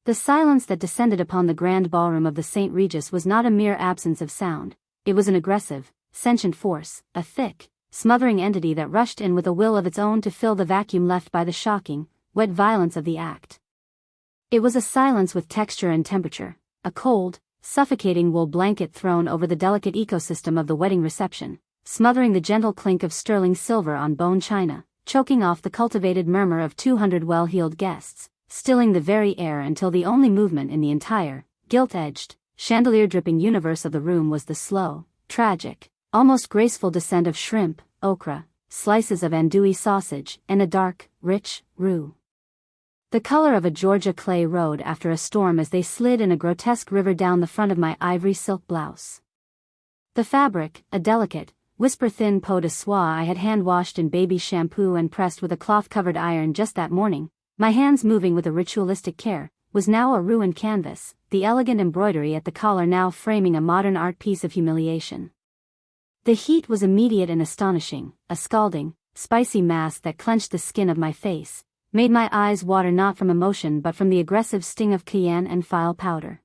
The silence that descended upon the grand ballroom of the St. Regis was not a mere absence of sound. It was an aggressive, sentient force, a thick, smothering entity that rushed in with a will of its own to fill the vacuum left by the shocking, wet violence of the act. It was a silence with texture and temperature, a cold, suffocating wool blanket thrown over the delicate ecosystem of the wedding reception, smothering the gentle clink of sterling silver on bone china, choking off the cultivated murmur of 200 well-heeled guests, stilling the very air until the only movement in the entire, gilt-edged, chandelier-dripping universe of the room was the slow, tragic, almost graceful descent of shrimp, okra, slices of andouille sausage, and a dark, rich, roux. The color of a Georgia clay road after a storm as they slid in a grotesque river down the front of my ivory silk blouse. The fabric, a delicate, whisper-thin peau de soie I had hand-washed in baby shampoo and pressed with a cloth-covered iron just that morning, my hands moving with a ritualistic care, was now a ruined canvas, the elegant embroidery at the collar now framing a modern art piece of humiliation. The heat was immediate and astonishing, a scalding, spicy mass that clenched the skin of my face, made my eyes water not from emotion but from the aggressive sting of cayenne and file powder.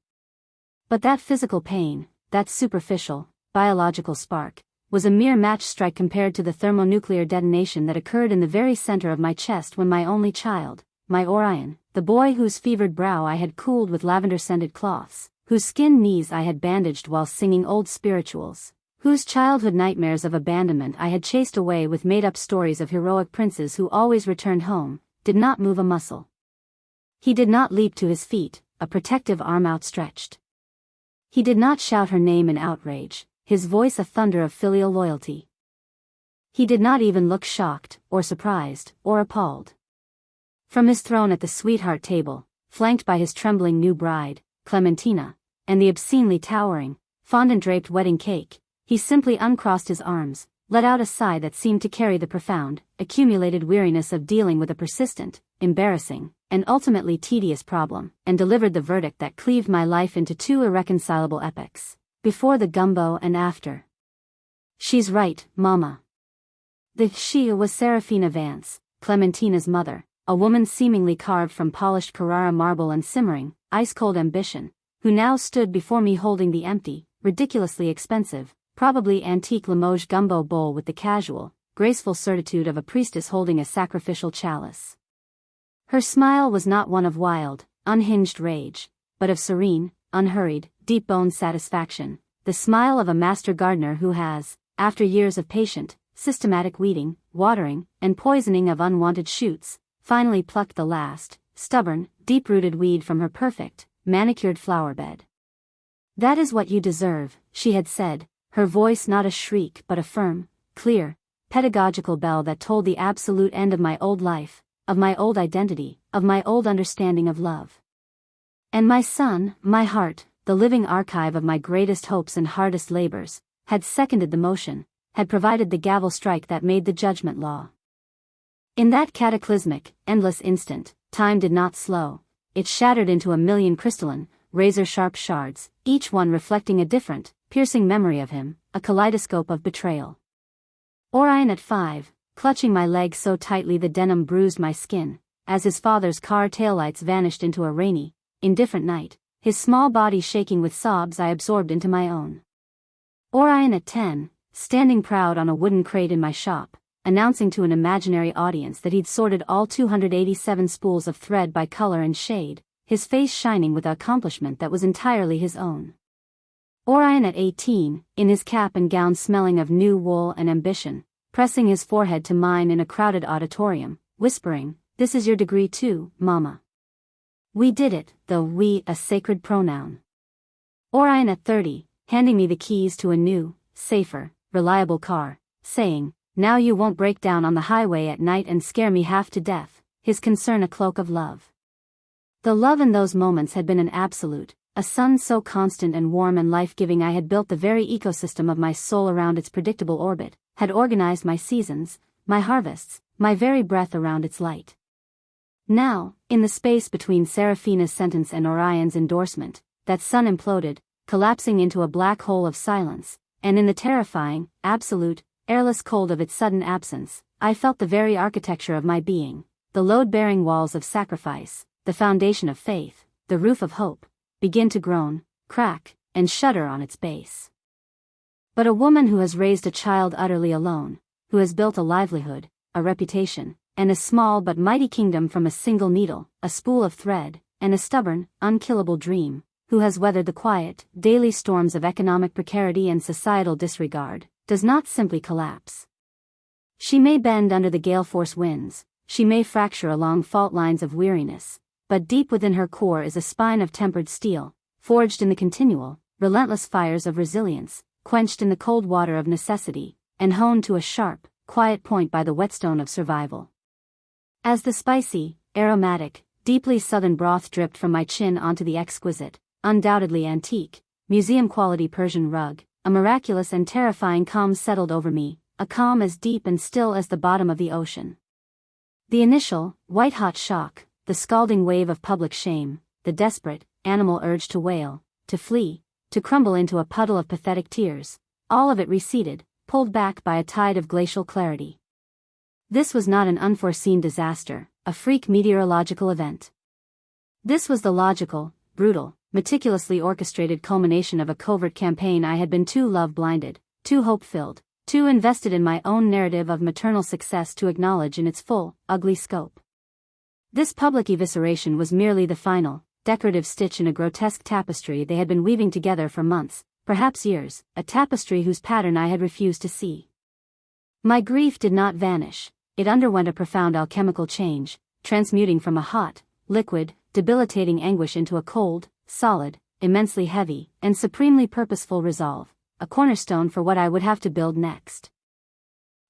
But that physical pain, that superficial, biological spark, was a mere match strike compared to the thermonuclear detonation that occurred in the very center of my chest when my only child, my Orion, the boy whose fevered brow I had cooled with lavender-scented cloths, whose skinned knees I had bandaged while singing old spirituals, whose childhood nightmares of abandonment I had chased away with made-up stories of heroic princes who always returned home, did not move a muscle. He did not leap to his feet, a protective arm outstretched. He did not shout her name in outrage, his voice a thunder of filial loyalty. He did not even look shocked, or surprised, or appalled. From his throne at the sweetheart table, flanked by his trembling new bride, Clementina, and the obscenely towering, fondant-draped wedding cake, he simply uncrossed his arms, let out a sigh that seemed to carry the profound, accumulated weariness of dealing with a persistent, embarrassing, and ultimately tedious problem, and delivered the verdict that cleaved my life into two irreconcilable epochs, before the gumbo and after. She's right, Mama. The she was Serafina Vance, Clementina's mother, a woman seemingly carved from polished Carrara marble and simmering, ice-cold ambition, who now stood before me holding the empty, ridiculously expensive, probably antique Limoges gumbo bowl with the casual, graceful certitude of a priestess holding a sacrificial chalice. Her smile was not one of wild, unhinged rage, but of serene, unhurried, deep-boned satisfaction, the smile of a master gardener who has, after years of patient, systematic weeding, watering, and poisoning of unwanted shoots, finally plucked the last, stubborn, deep-rooted weed from her perfect, manicured flower bed. "That is what you deserve," she had said, her voice not a shriek but a firm, clear, pedagogical bell that told the absolute end of my old life, of my old identity, of my old understanding of love. And my son, my heart, the living archive of my greatest hopes and hardest labors, had seconded the motion, had provided the gavel strike that made the judgment law. In that cataclysmic, endless instant, time did not slow. It shattered into a million crystalline, razor-sharp shards, each one reflecting a different, piercing memory of him, a kaleidoscope of betrayal. Orion at 5, clutching my leg so tightly the denim bruised my skin, as his father's car taillights vanished into a rainy, indifferent night, his small body shaking with sobs I absorbed into my own. Orion at 10, standing proud on a wooden crate in my shop, announcing to an imaginary audience that he'd sorted all 287 spools of thread by color and shade, his face shining with the accomplishment that was entirely his own. Orion at 18, in his cap and gown smelling of new wool and ambition, pressing his forehead to mine in a crowded auditorium, whispering, "This is your degree too, Mama." We did it, though we a sacred pronoun. Orion at 30, handing me the keys to a new, safer, reliable car, saying, "Now you won't break down on the highway at night and scare me half to death," his concern a cloak of love. The love in those moments had been an absolute, a sun so constant and warm and life-giving I had built the very ecosystem of my soul around its predictable orbit, had organized my seasons, my harvests, my very breath around its light. Now, in the space between Serafina's sentence and Orion's endorsement, that sun imploded, collapsing into a black hole of silence, and in the terrifying, absolute, airless cold of its sudden absence, I felt the very architecture of my being, the load-bearing walls of sacrifice, the foundation of faith, the roof of hope, begin to groan, crack, and shudder on its base. But a woman who has raised a child utterly alone, who has built a livelihood, a reputation, and a small but mighty kingdom from a single needle, a spool of thread, and a stubborn, unkillable dream, who has weathered the quiet, daily storms of economic precarity and societal disregard, does not simply collapse. She may bend under the gale-force winds, she may fracture along fault lines of weariness, but deep within her core is a spine of tempered steel, forged in the continual, relentless fires of resilience, quenched in the cold water of necessity, and honed to a sharp, quiet point by the whetstone of survival. As the spicy, aromatic, deeply southern broth dripped from my chin onto the exquisite, undoubtedly antique, museum-quality Persian rug, a miraculous and terrifying calm settled over me, a calm as deep and still as the bottom of the ocean. The initial, white-hot shock, the scalding wave of public shame, the desperate, animal urge to wail, to flee, to crumble into a puddle of pathetic tears, all of it receded, pulled back by a tide of glacial clarity. This was not an unforeseen disaster, a freak meteorological event. This was the logical, brutal, meticulously orchestrated culmination of a covert campaign I had been too love-blinded, too hope-filled, too invested in my own narrative of maternal success to acknowledge in its full, ugly scope. This public evisceration was merely the final, decorative stitch in a grotesque tapestry they had been weaving together for months, perhaps years, a tapestry whose pattern I had refused to see. My grief did not vanish, it underwent a profound alchemical change, transmuting from a hot, liquid, debilitating anguish into a cold, solid, immensely heavy, and supremely purposeful resolve, a cornerstone for what I would have to build next.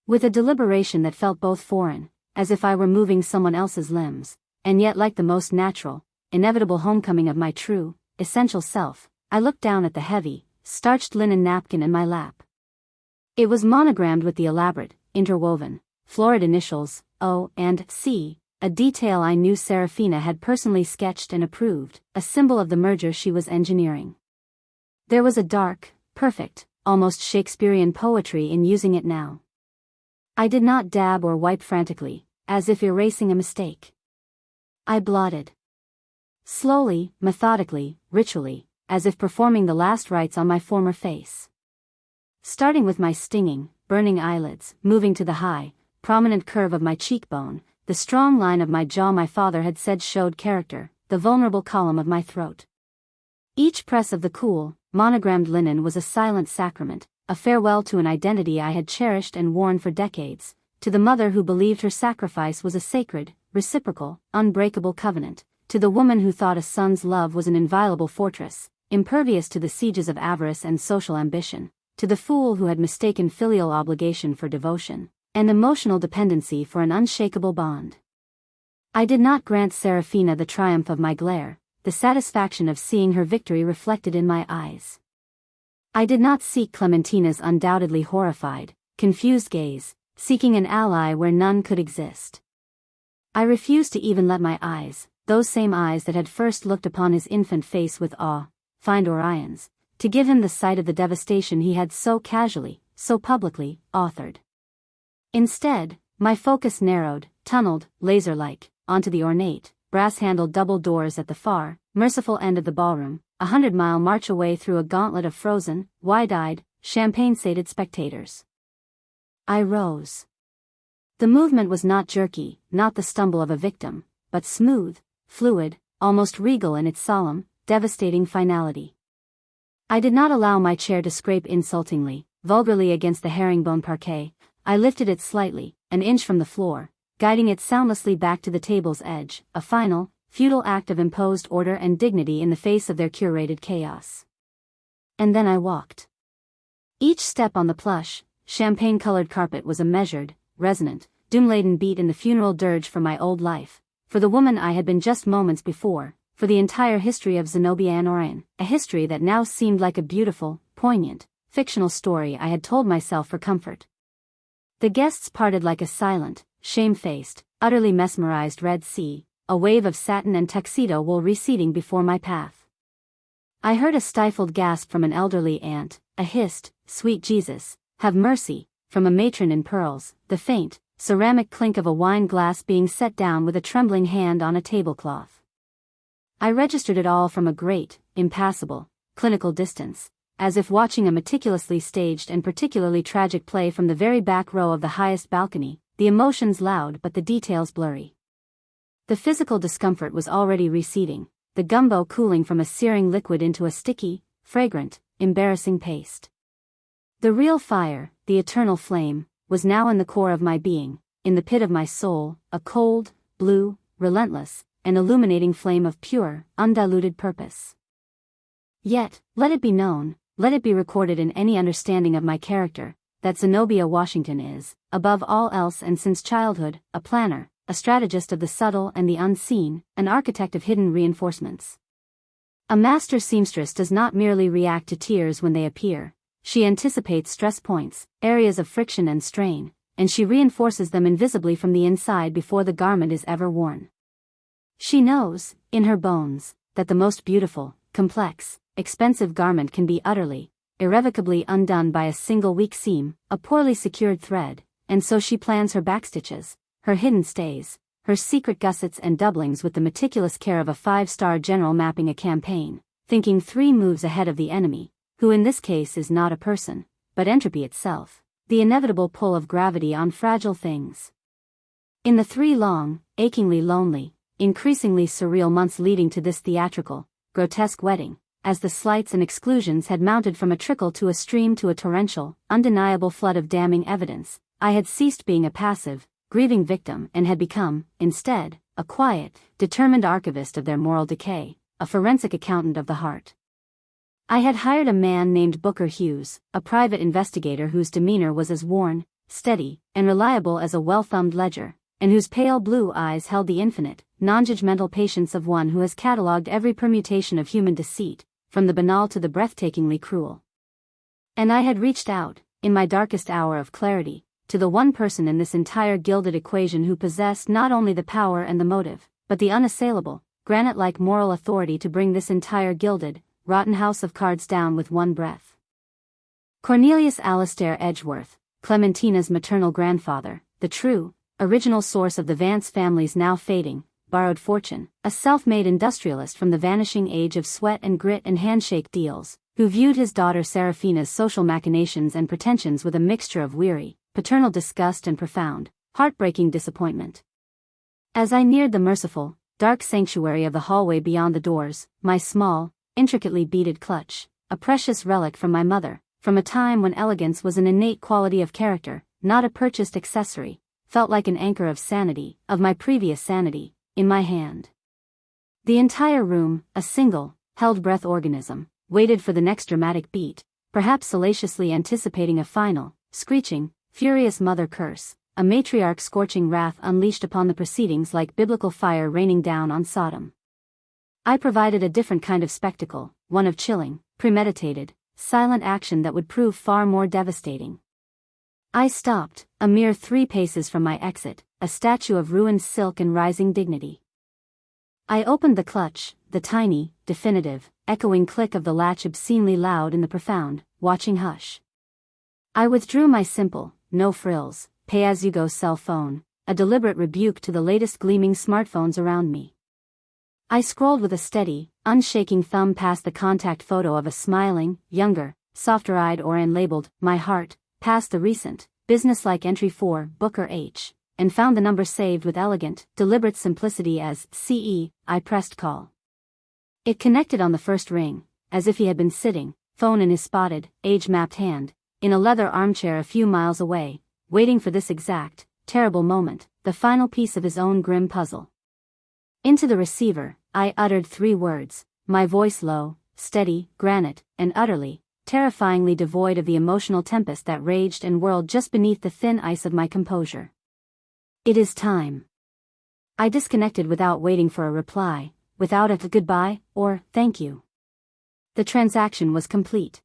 With a deliberation that felt both foreign, as if I were moving someone else's limbs, and yet like the most natural, inevitable homecoming of my true, essential self, I looked down at the heavy, starched linen napkin in my lap. It was monogrammed with the elaborate, interwoven, florid initials, O and C, a detail I knew Serafina had personally sketched and approved, a symbol of the merger she was engineering. There was a dark, perfect, almost Shakespearean poetry in using it now. I did not dab or wipe frantically, as if erasing a mistake. I blotted. Slowly, methodically, ritually, as if performing the last rites on my former face. Starting with my stinging, burning eyelids, moving to the high, prominent curve of my cheekbone, the strong line of my jaw my father had said showed character, the vulnerable column of my throat. Each press of the cool, monogrammed linen was a silent sacrament, a farewell to an identity I had cherished and worn for decades, to the mother who believed her sacrifice was a sacred, reciprocal, unbreakable covenant, to the woman who thought a son's love was an inviolable fortress, impervious to the sieges of avarice and social ambition, to the fool who had mistaken filial obligation for devotion, and emotional dependency for an unshakable bond. I did not grant Serafina the triumph of my glare, the satisfaction of seeing her victory reflected in my eyes. I did not seek Clementina's undoubtedly horrified, confused gaze, seeking an ally where none could exist. I refused to even let my eyes, those same eyes that had first looked upon his infant face with awe, find Orion's, to give him the sight of the devastation he had so casually, so publicly, authored. Instead, my focus narrowed, tunneled, laser-like, onto the ornate, brass-handled double doors at the far, merciful end of the ballroom, 100-mile march away through a gauntlet of frozen, wide-eyed, champagne-sated spectators. I rose. The movement was not jerky, not the stumble of a victim, but smooth, fluid, almost regal in its solemn, devastating finality. I did not allow my chair to scrape insultingly, vulgarly against the herringbone parquet. I lifted it slightly, an inch from the floor, guiding it soundlessly back to the table's edge, a final, futile act of imposed order and dignity in the face of their curated chaos. And then I walked. Each step on the plush, champagne-colored carpet was a measured, resonant, doom-laden beat in the funeral dirge for my old life, for the woman I had been just moments before, for the entire history of Zenobia and Orion, a history that now seemed like a beautiful, poignant, fictional story I had told myself for comfort. The guests parted like a silent, shame-faced, utterly mesmerized Red Sea, a wave of satin and tuxedo wool receding before my path. I heard a stifled gasp from an elderly aunt, a hissed, "Sweet Jesus, have mercy," from a matron in pearls, the faint, ceramic clink of a wine glass being set down with a trembling hand on a tablecloth. I registered it all from a great, impassable, clinical distance, as if watching a meticulously staged and particularly tragic play from the very back row of the highest balcony, the emotions loud but the details blurry. The physical discomfort was already receding, the gumbo cooling from a searing liquid into a sticky, fragrant, embarrassing paste. The real fire, the eternal flame, was now in the core of my being, in the pit of my soul, a cold, blue, relentless, and illuminating flame of pure, undiluted purpose. Yet, let it be known, let it be recorded in any understanding of my character, that Zenobia Washington is, above all else and since childhood, a planner, a strategist of the subtle and the unseen, an architect of hidden reinforcements. A master seamstress does not merely react to tears when they appear, she anticipates stress points, areas of friction and strain, and she reinforces them invisibly from the inside before the garment is ever worn. She knows, in her bones, that the most beautiful, complex, expensive garment can be utterly, irrevocably undone by a single weak seam, a poorly secured thread, and so she plans her backstitches, her hidden stays, her secret gussets and doublings with the meticulous care of a 5-star general mapping a campaign, thinking 3 moves ahead of the enemy, who in this case is not a person, but entropy itself, the inevitable pull of gravity on fragile things. In the 3 long, achingly lonely, increasingly surreal months leading to this theatrical, grotesque wedding, as the slights and exclusions had mounted from a trickle to a stream to a torrential, undeniable flood of damning evidence, I had ceased being a passive, grieving victim and had become, instead, a quiet, determined archivist of their moral decay, a forensic accountant of the heart. I had hired a man named Booker Hughes, a private investigator whose demeanor was as worn, steady, and reliable as a well-thumbed ledger, and whose pale blue eyes held the infinite, non-judgmental patience of one who has catalogued every permutation of human deceit, from the banal to the breathtakingly cruel. And I had reached out, in my darkest hour of clarity, to the one person in this entire gilded equation who possessed not only the power and the motive, but the unassailable, granite-like moral authority to bring this entire gilded, rotten house of cards down with one breath. Cornelius Alastair Edgeworth, Clementina's maternal grandfather, the true, original source of the Vance family's now fading, borrowed fortune, a self-made industrialist from the vanishing age of sweat and grit and handshake deals, who viewed his daughter Seraphina's social machinations and pretensions with a mixture of weary, paternal disgust and profound, heartbreaking disappointment. As I neared the merciful, dark sanctuary of the hallway beyond the doors, my small, intricately beaded clutch, a precious relic from my mother, from a time when elegance was an innate quality of character, not a purchased accessory, felt like an anchor of sanity, of my previous sanity, in my hand. The entire room, a single, held-breath organism, waited for the next dramatic beat, perhaps salaciously anticipating a final, screeching, furious mother curse, a matriarch's scorching wrath unleashed upon the proceedings like biblical fire raining down on Sodom. I provided a different kind of spectacle, one of chilling, premeditated, silent action that would prove far more devastating. I stopped, a mere 3 paces from my exit, a statue of ruined silk and rising dignity. I opened the clutch, the tiny, definitive, echoing click of the latch obscenely loud in the profound, watching hush. I withdrew my simple, no-frills, pay-as-you-go cell phone, a deliberate rebuke to the latest gleaming smartphones around me. I scrolled with a steady, unshaking thumb past the contact photo of a smiling, younger, softer-eyed Oran labeled, My Heart, past the recent, businesslike entry for Booker H., and found the number saved with elegant, deliberate simplicity as CE. I pressed call. It connected on the first ring, as if he had been sitting, phone in his spotted, age-mapped hand, in a leather armchair a few miles away, waiting for this exact, terrible moment, the final piece of his own grim puzzle. Into the receiver, I uttered 3 words, my voice low, steady, granite, and utterly, terrifyingly devoid of the emotional tempest that raged and whirled just beneath the thin ice of my composure. It is time. I disconnected without waiting for a reply, without a goodbye, or thank you. The transaction was complete.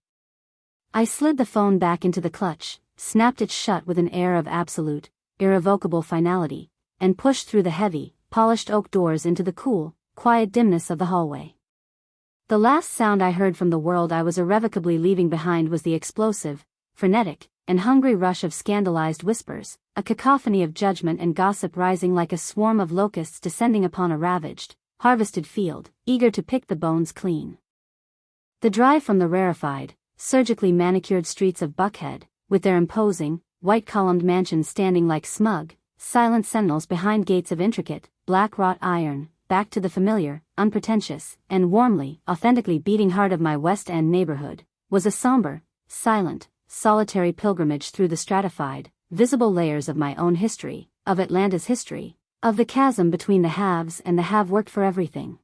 I slid the phone back into the clutch, snapped it shut with an air of absolute, irrevocable finality, and pushed through the heavy, polished oak doors into the cool, quiet dimness of the hallway. The last sound I heard from the world I was irrevocably leaving behind was the explosive, frenetic, and hungry rush of scandalized whispers, a cacophony of judgment and gossip rising like a swarm of locusts descending upon a ravaged, harvested field, eager to pick the bones clean. The drive from the rarefied, surgically manicured streets of Buckhead, with their imposing, white-columned mansions standing like smug, silent sentinels behind gates of intricate, black-wrought iron, back to the familiar, unpretentious, and warmly, authentically beating heart of my West End neighborhood, was a somber, silent, solitary pilgrimage through the stratified, visible layers of my own history, of Atlanta's history, of the chasm between the haves and the have-worked for everything.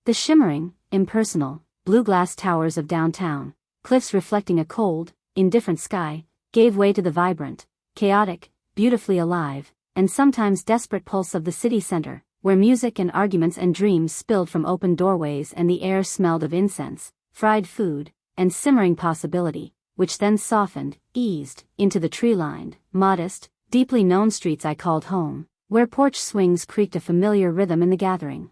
The shimmering, impersonal, blue-glass towers of downtown, cliffs reflecting a cold, indifferent sky, gave way to the vibrant, chaotic, beautifully alive, and sometimes desperate pulse of the city center, where music and arguments and dreams spilled from open doorways and the air smelled of incense, fried food, and simmering possibility, which then softened, eased, into the tree-lined, modest, deeply known streets I called home, where porch swings creaked a familiar rhythm in the gathering.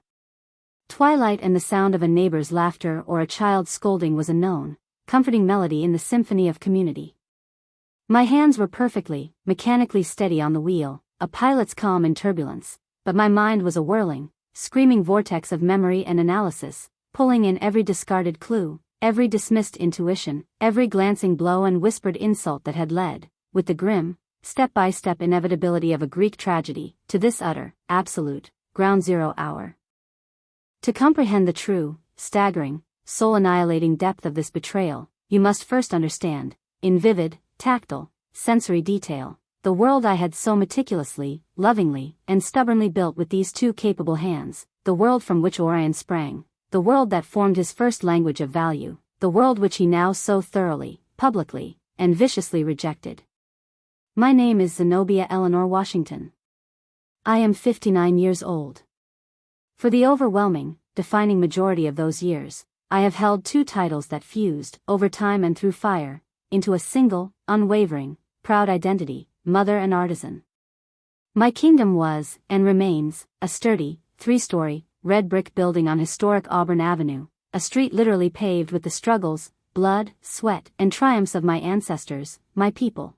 Twilight and the sound of a neighbor's laughter or a child's scolding was a known, comforting melody in the symphony of community. My hands were perfectly, mechanically steady on the wheel, a pilot's calm in turbulence, but my mind was a whirling, screaming vortex of memory and analysis, pulling in every discarded clue, every dismissed intuition, every glancing blow and whispered insult that had led, with the grim, step-by-step inevitability of a Greek tragedy, to this utter, absolute, ground zero hour. To comprehend the true, staggering, soul-annihilating depth of this betrayal, you must first understand, in vivid, tactile, sensory detail, the world I had so meticulously, lovingly, and stubbornly built with these two capable hands, the world from which Orion sprang, the world that formed his first language of value, the world which he now so thoroughly, publicly, and viciously rejected. My name is Zenobia Eleanor Washington. I am 59 years old. For the overwhelming, defining majority of those years, I have held two titles that fused, over time and through fire, into a single, unwavering, proud identity, mother and artisan. My kingdom was, and remains, a sturdy, three-story, red brick building on historic Auburn Avenue, a street literally paved with the struggles, blood, sweat, and triumphs of my ancestors, my people.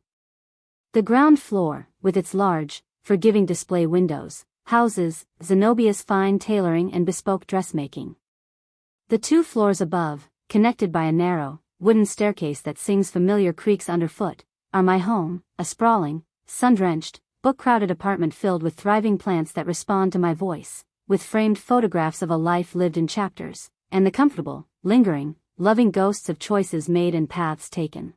The ground floor, with its large, forgiving display windows, houses Zenobia's fine tailoring and bespoke dressmaking. The two floors above, connected by a narrow, wooden staircase that sings familiar creaks underfoot, are my home, a sprawling, sun-drenched, book-crowded apartment filled with thriving plants that respond to my voice, with framed photographs of a life lived in chapters, and the comfortable, lingering, loving ghosts of choices made and paths taken.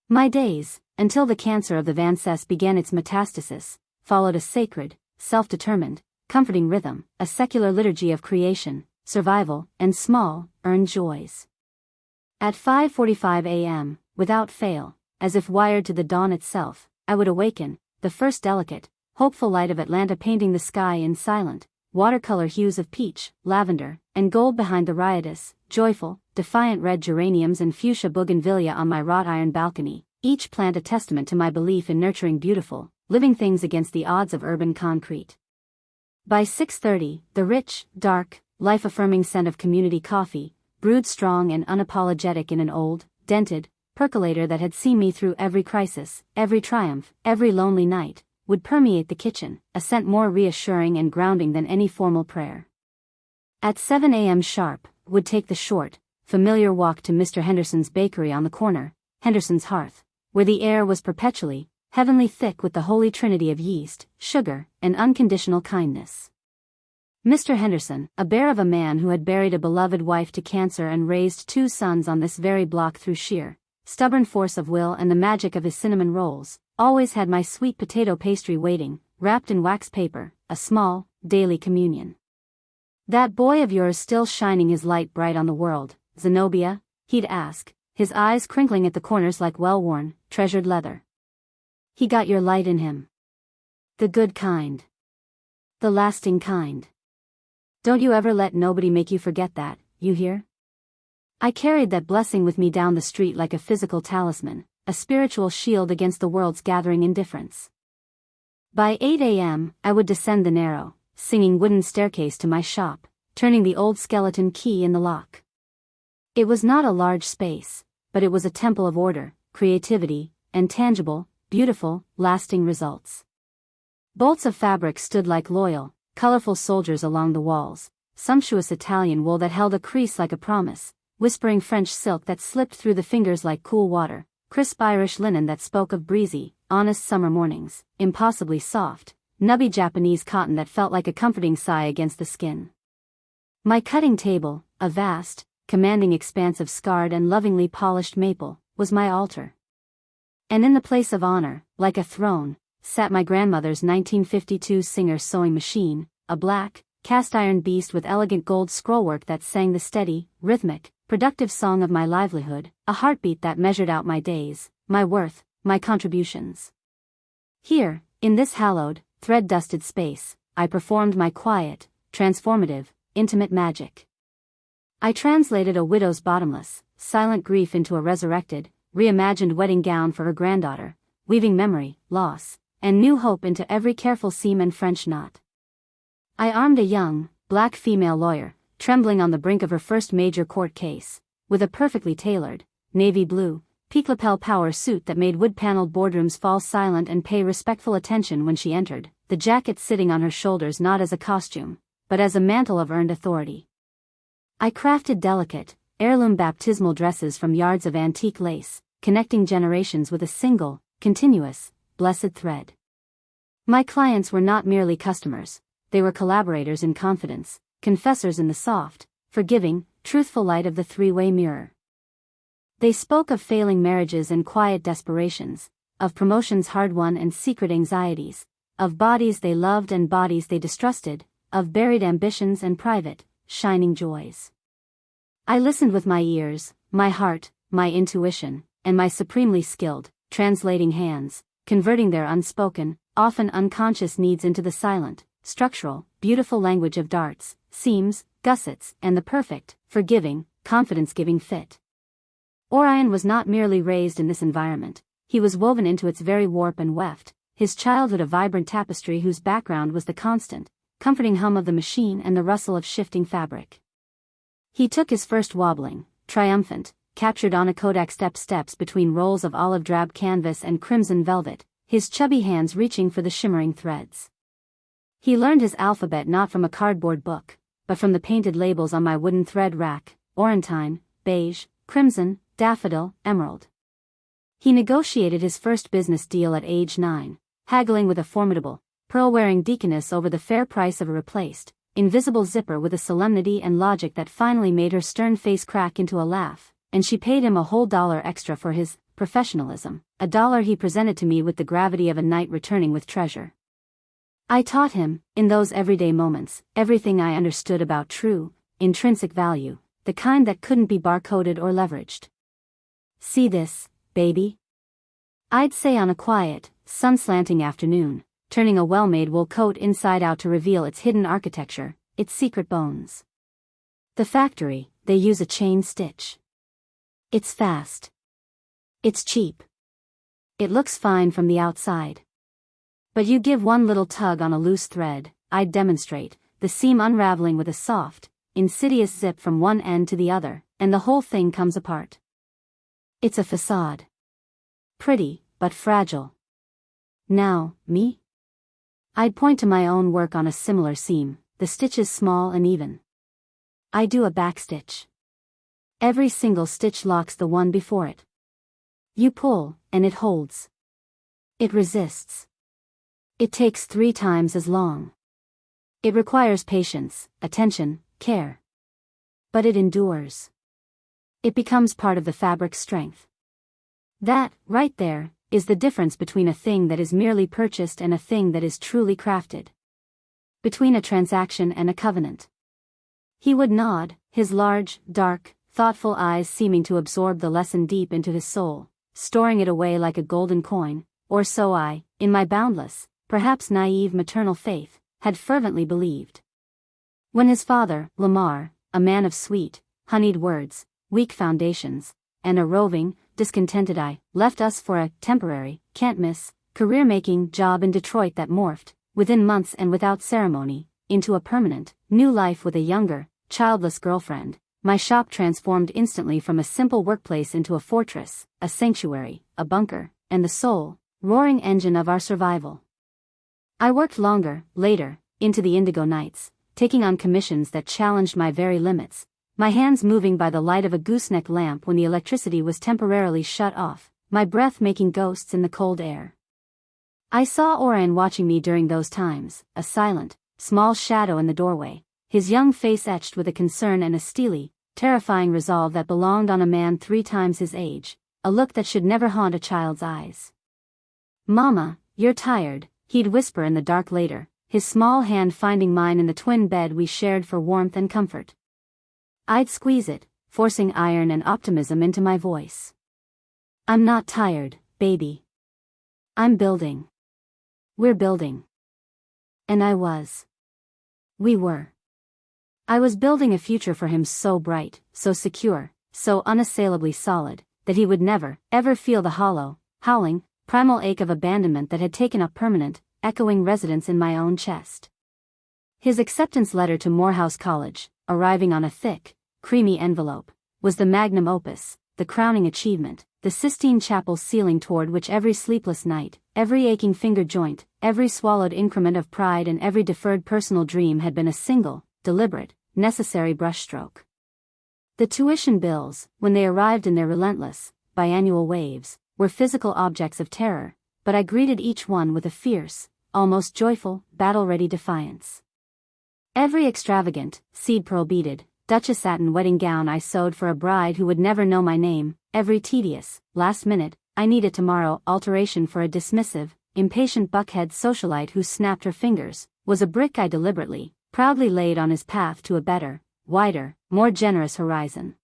My days, until the cancer of the Van Cess began its metastasis, followed a sacred, self-determined, comforting rhythm, a secular liturgy of creation, survival, and small, earned joys. At 5:45 a.m., without fail, as if wired to the dawn itself, I would awaken, the first delicate, hopeful light of Atlanta painting the sky in silent, watercolor hues of peach, lavender, and gold behind the riotous, joyful, defiant red geraniums and fuchsia bougainvillea on my wrought iron balcony, each plant a testament to my belief in nurturing beautiful, living things against the odds of urban concrete. By 6:30, the rich, dark, life-affirming scent of community coffee, brewed strong and unapologetic in an old, dented, percolator that had seen me through every crisis, every triumph, every lonely night, would permeate the kitchen, a scent more reassuring and grounding than any formal prayer. At 7 a.m. sharp, would take the short, familiar walk to Mr. Henderson's bakery on the corner, Henderson's Hearth, where the air was perpetually, heavenly thick with the holy trinity of yeast, sugar, and unconditional kindness. Mr. Henderson, a bear of a man who had buried a beloved wife to cancer and raised two sons on this very block through sheer, stubborn force of will and the magic of his cinnamon rolls, always had my sweet potato pastry waiting, wrapped in wax paper, a small, daily communion. "That boy of yours still shining his light bright on the world, Zenobia?" he'd ask, his eyes crinkling at the corners like well-worn, treasured leather. "He got your light in him. The good kind. The lasting kind. Don't you ever let nobody make you forget that, you hear?" I carried that blessing with me down the street like a physical talisman, a spiritual shield against the world's gathering indifference. By 8 a.m., I would descend the narrow, singing wooden staircase to my shop, turning the old skeleton key in the lock. It was not a large space, but it was a temple of order, creativity, and tangible, beautiful, lasting results. Bolts of fabric stood like loyal, colorful soldiers along the walls, sumptuous Italian wool that held a crease like a promise, whispering French silk that slipped through the fingers like cool water, crisp Irish linen that spoke of breezy, honest summer mornings, impossibly soft, nubby Japanese cotton that felt like a comforting sigh against the skin. My cutting table, a vast, commanding expanse of scarred and lovingly polished maple, was my altar. And in the place of honor, like a throne, sat my grandmother's 1952 Singer sewing machine, a black, cast-iron beast with elegant gold scrollwork that sang the steady, rhythmic, productive song of my livelihood, a heartbeat that measured out my days, my worth, my contributions. Here, in this hallowed, thread-dusted space, I performed my quiet, transformative, intimate magic. I translated a widow's bottomless, silent grief into a resurrected, reimagined wedding gown for her granddaughter, weaving memory, loss, and new hope into every careful seam and French knot. I armed a young, black female lawyer, trembling on the brink of her first major court case, with a perfectly tailored, navy blue, peak lapel power suit that made wood-paneled boardrooms fall silent and pay respectful attention when she entered, the jacket sitting on her shoulders not as a costume, but as a mantle of earned authority. I crafted delicate, heirloom baptismal dresses from yards of antique lace, connecting generations with a single, continuous, blessed thread. My clients were not merely customers, they were collaborators in confidence, confessors in the soft, forgiving, truthful light of the three-way mirror. They spoke of failing marriages and quiet desperations, of promotions hard-won and secret anxieties, of bodies they loved and bodies they distrusted, of buried ambitions and private, shining joys. I listened with my ears, my heart, my intuition, and my supremely skilled, translating hands, converting their unspoken, often unconscious needs into the silent, structural, beautiful language of darts, seams, gussets, and the perfect, forgiving, confidence-giving fit. Orion was not merely raised in this environment, he was woven into its very warp and weft, his childhood a vibrant tapestry whose background was the constant, comforting hum of the machine and the rustle of shifting fabric. He took his first wobbling, triumphant, captured on a Kodak steps between rolls of olive drab canvas and crimson velvet, his chubby hands reaching for the shimmering threads. He learned his alphabet not from a cardboard book, but from the painted labels on my wooden thread rack, orantine, beige, crimson, daffodil, emerald. He negotiated his first business deal at age 9, haggling with a formidable, pearl-wearing deaconess over the fair price of a replaced, invisible zipper with a solemnity and logic that finally made her stern face crack into a laugh, and she paid him a whole $1 extra for his professionalism, $1 he presented to me with the gravity of a knight returning with treasure. I taught him, in those everyday moments, everything I understood about true, intrinsic value, the kind that couldn't be barcoded or leveraged. See this, baby? I'd say on a quiet, sun-slanting afternoon, turning a well-made wool coat inside out to reveal its hidden architecture, its secret bones. The factory, they use a chain stitch. It's fast. It's cheap. It looks fine from the outside. But you give one little tug on a loose thread, I'd demonstrate, the seam unraveling with a soft, insidious zip from one end to the other, and the whole thing comes apart. It's a facade. Pretty, but fragile. Now, me? I'd point to my own work on a similar seam, the stitches small and even. I do a backstitch. Every single stitch locks the one before it. You pull, and it holds. It resists. It takes 3 times as long. It requires patience, attention, care. But it endures. It becomes part of the fabric's strength. That, right there, is the difference between a thing that is merely purchased and a thing that is truly crafted. Between a transaction and a covenant. He would nod, his large, dark, thoughtful eyes seeming to absorb the lesson deep into his soul, storing it away like a golden coin, or so I, in my boundless, perhaps naive maternal faith, had fervently believed. When his father, Lamar, a man of sweet, honeyed words, weak foundations, and a roving, discontented eye, left us for a temporary, can't-miss, career-making job in Detroit that morphed, within months and without ceremony, into a permanent, new life with a younger, childless girlfriend, my shop transformed instantly from a simple workplace into a fortress, a sanctuary, a bunker, and the soul, roaring engine of our survival. I worked longer, later, into the indigo nights, taking on commissions that challenged my very limits, my hands moving by the light of a gooseneck lamp when the electricity was temporarily shut off, my breath making ghosts in the cold air. I saw Orion watching me during those times, a silent, small shadow in the doorway, his young face etched with a concern and a steely, terrifying resolve that belonged on a man 3 times his age, a look that should never haunt a child's eyes. "Mama, you're tired," he'd whisper in the dark later, his small hand finding mine in the twin bed we shared for warmth and comfort. I'd squeeze it, forcing iron and optimism into my voice. "I'm not tired, baby. I'm building. We're building." And I was. We were. I was building a future for him so bright, so secure, so unassailably solid, that he would never, ever feel the hollow, howling, primal ache of abandonment that had taken up permanent, echoing residence in my own chest. His acceptance letter to Morehouse College, arriving on a thick, creamy envelope, was the magnum opus, the crowning achievement, the Sistine Chapel ceiling toward which every sleepless night, every aching finger joint, every swallowed increment of pride and every deferred personal dream had been a single, deliberate, necessary brushstroke. The tuition bills, when they arrived in their relentless, biannual waves, were physical objects of terror, but I greeted each one with a fierce, almost joyful, battle-ready defiance. Every extravagant, seed-pearl beaded, Duchess satin wedding gown I sewed for a bride who would never know my name, every tedious, last-minute, I need it tomorrow alteration for a dismissive, impatient buckhead socialite who snapped her fingers, was a brick I deliberately, proudly laid on his path to a better, wider, more generous horizon.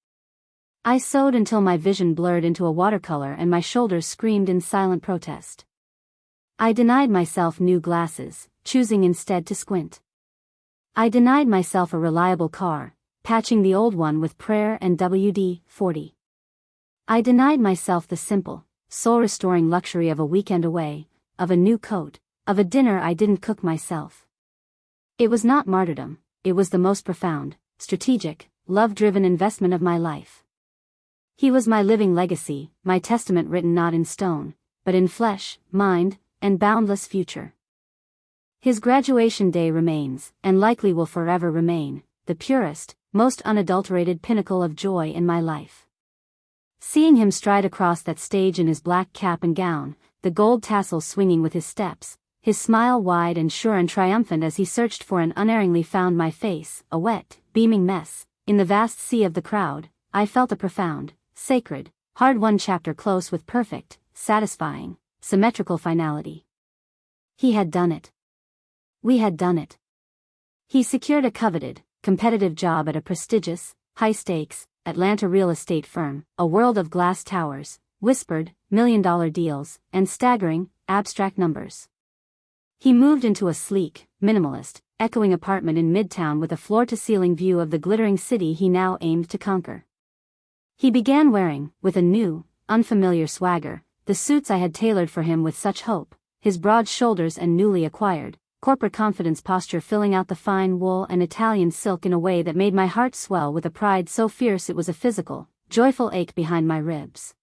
I sewed until my vision blurred into a watercolor and my shoulders screamed in silent protest. I denied myself new glasses, choosing instead to squint. I denied myself a reliable car, patching the old one with prayer and WD-40. I denied myself the simple, soul-restoring luxury of a weekend away, of a new coat, of a dinner I didn't cook myself. It was not martyrdom, it was the most profound, strategic, love-driven investment of my life. He was my living legacy, my testament written not in stone, but in flesh, mind, and boundless future. His graduation day remains, and likely will forever remain, the purest, most unadulterated pinnacle of joy in my life. Seeing him stride across that stage in his black cap and gown, the gold tassels swinging with his steps, his smile wide and sure and triumphant as he searched for and unerringly found my face, a wet, beaming mess, in the vast sea of the crowd, I felt a profound, sacred, hard-won chapter close with perfect, satisfying, symmetrical finality. He had done it. We had done it. He secured a coveted, competitive job at a prestigious, high-stakes, Atlanta real estate firm, a world of glass towers, whispered, million-dollar deals, and staggering, abstract numbers. He moved into a sleek, minimalist, echoing apartment in Midtown with a floor-to-ceiling view of the glittering city he now aimed to conquer. He began wearing, with a new, unfamiliar swagger, the suits I had tailored for him with such hope, his broad shoulders and newly acquired, corporate confidence posture filling out the fine wool and Italian silk in a way that made my heart swell with a pride so fierce it was a physical, joyful ache behind my ribs.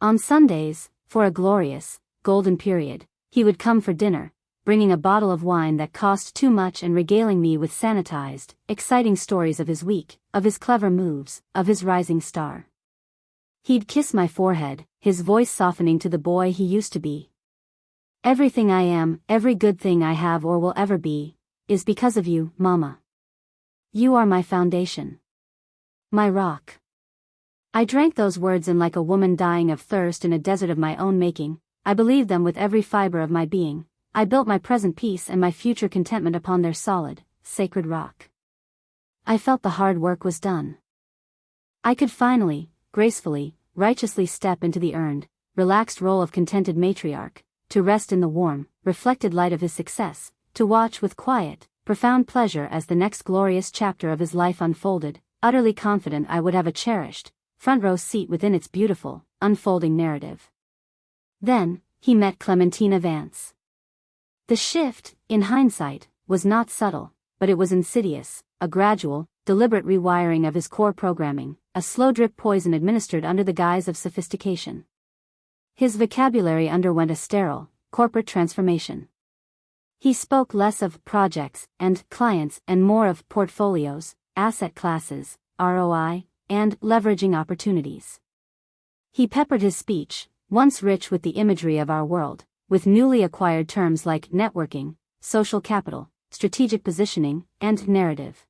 On Sundays, for a glorious, golden period, he would come for dinner, bringing a bottle of wine that cost too much and regaling me with sanitized, exciting stories of his week, of his clever moves, of his rising star. He'd kiss my forehead, his voice softening to the boy he used to be. "Everything I am, every good thing I have or will ever be, is because of you, Mama. You are my foundation. My rock." I drank those words in like a woman dying of thirst in a desert of my own making. I believed them with every fiber of my being. I built my present peace and my future contentment upon their solid, sacred rock. I felt the hard work was done. I could finally, gracefully, righteously step into the earned, relaxed role of contented matriarch, to rest in the warm, reflected light of his success, to watch with quiet, profound pleasure as the next glorious chapter of his life unfolded, utterly confident I would have a cherished, front-row seat within its beautiful, unfolding narrative. Then, he met Clementina Vance. The shift, in hindsight, was not subtle, but it was insidious, a gradual, deliberate rewiring of his core programming, a slow-drip poison administered under the guise of sophistication. His vocabulary underwent a sterile, corporate transformation. He spoke less of projects and clients and more of portfolios, asset classes, ROI, and leveraging opportunities. He peppered his speech, once rich with the imagery of our world, with newly acquired terms like networking, social capital, strategic positioning, and narrative.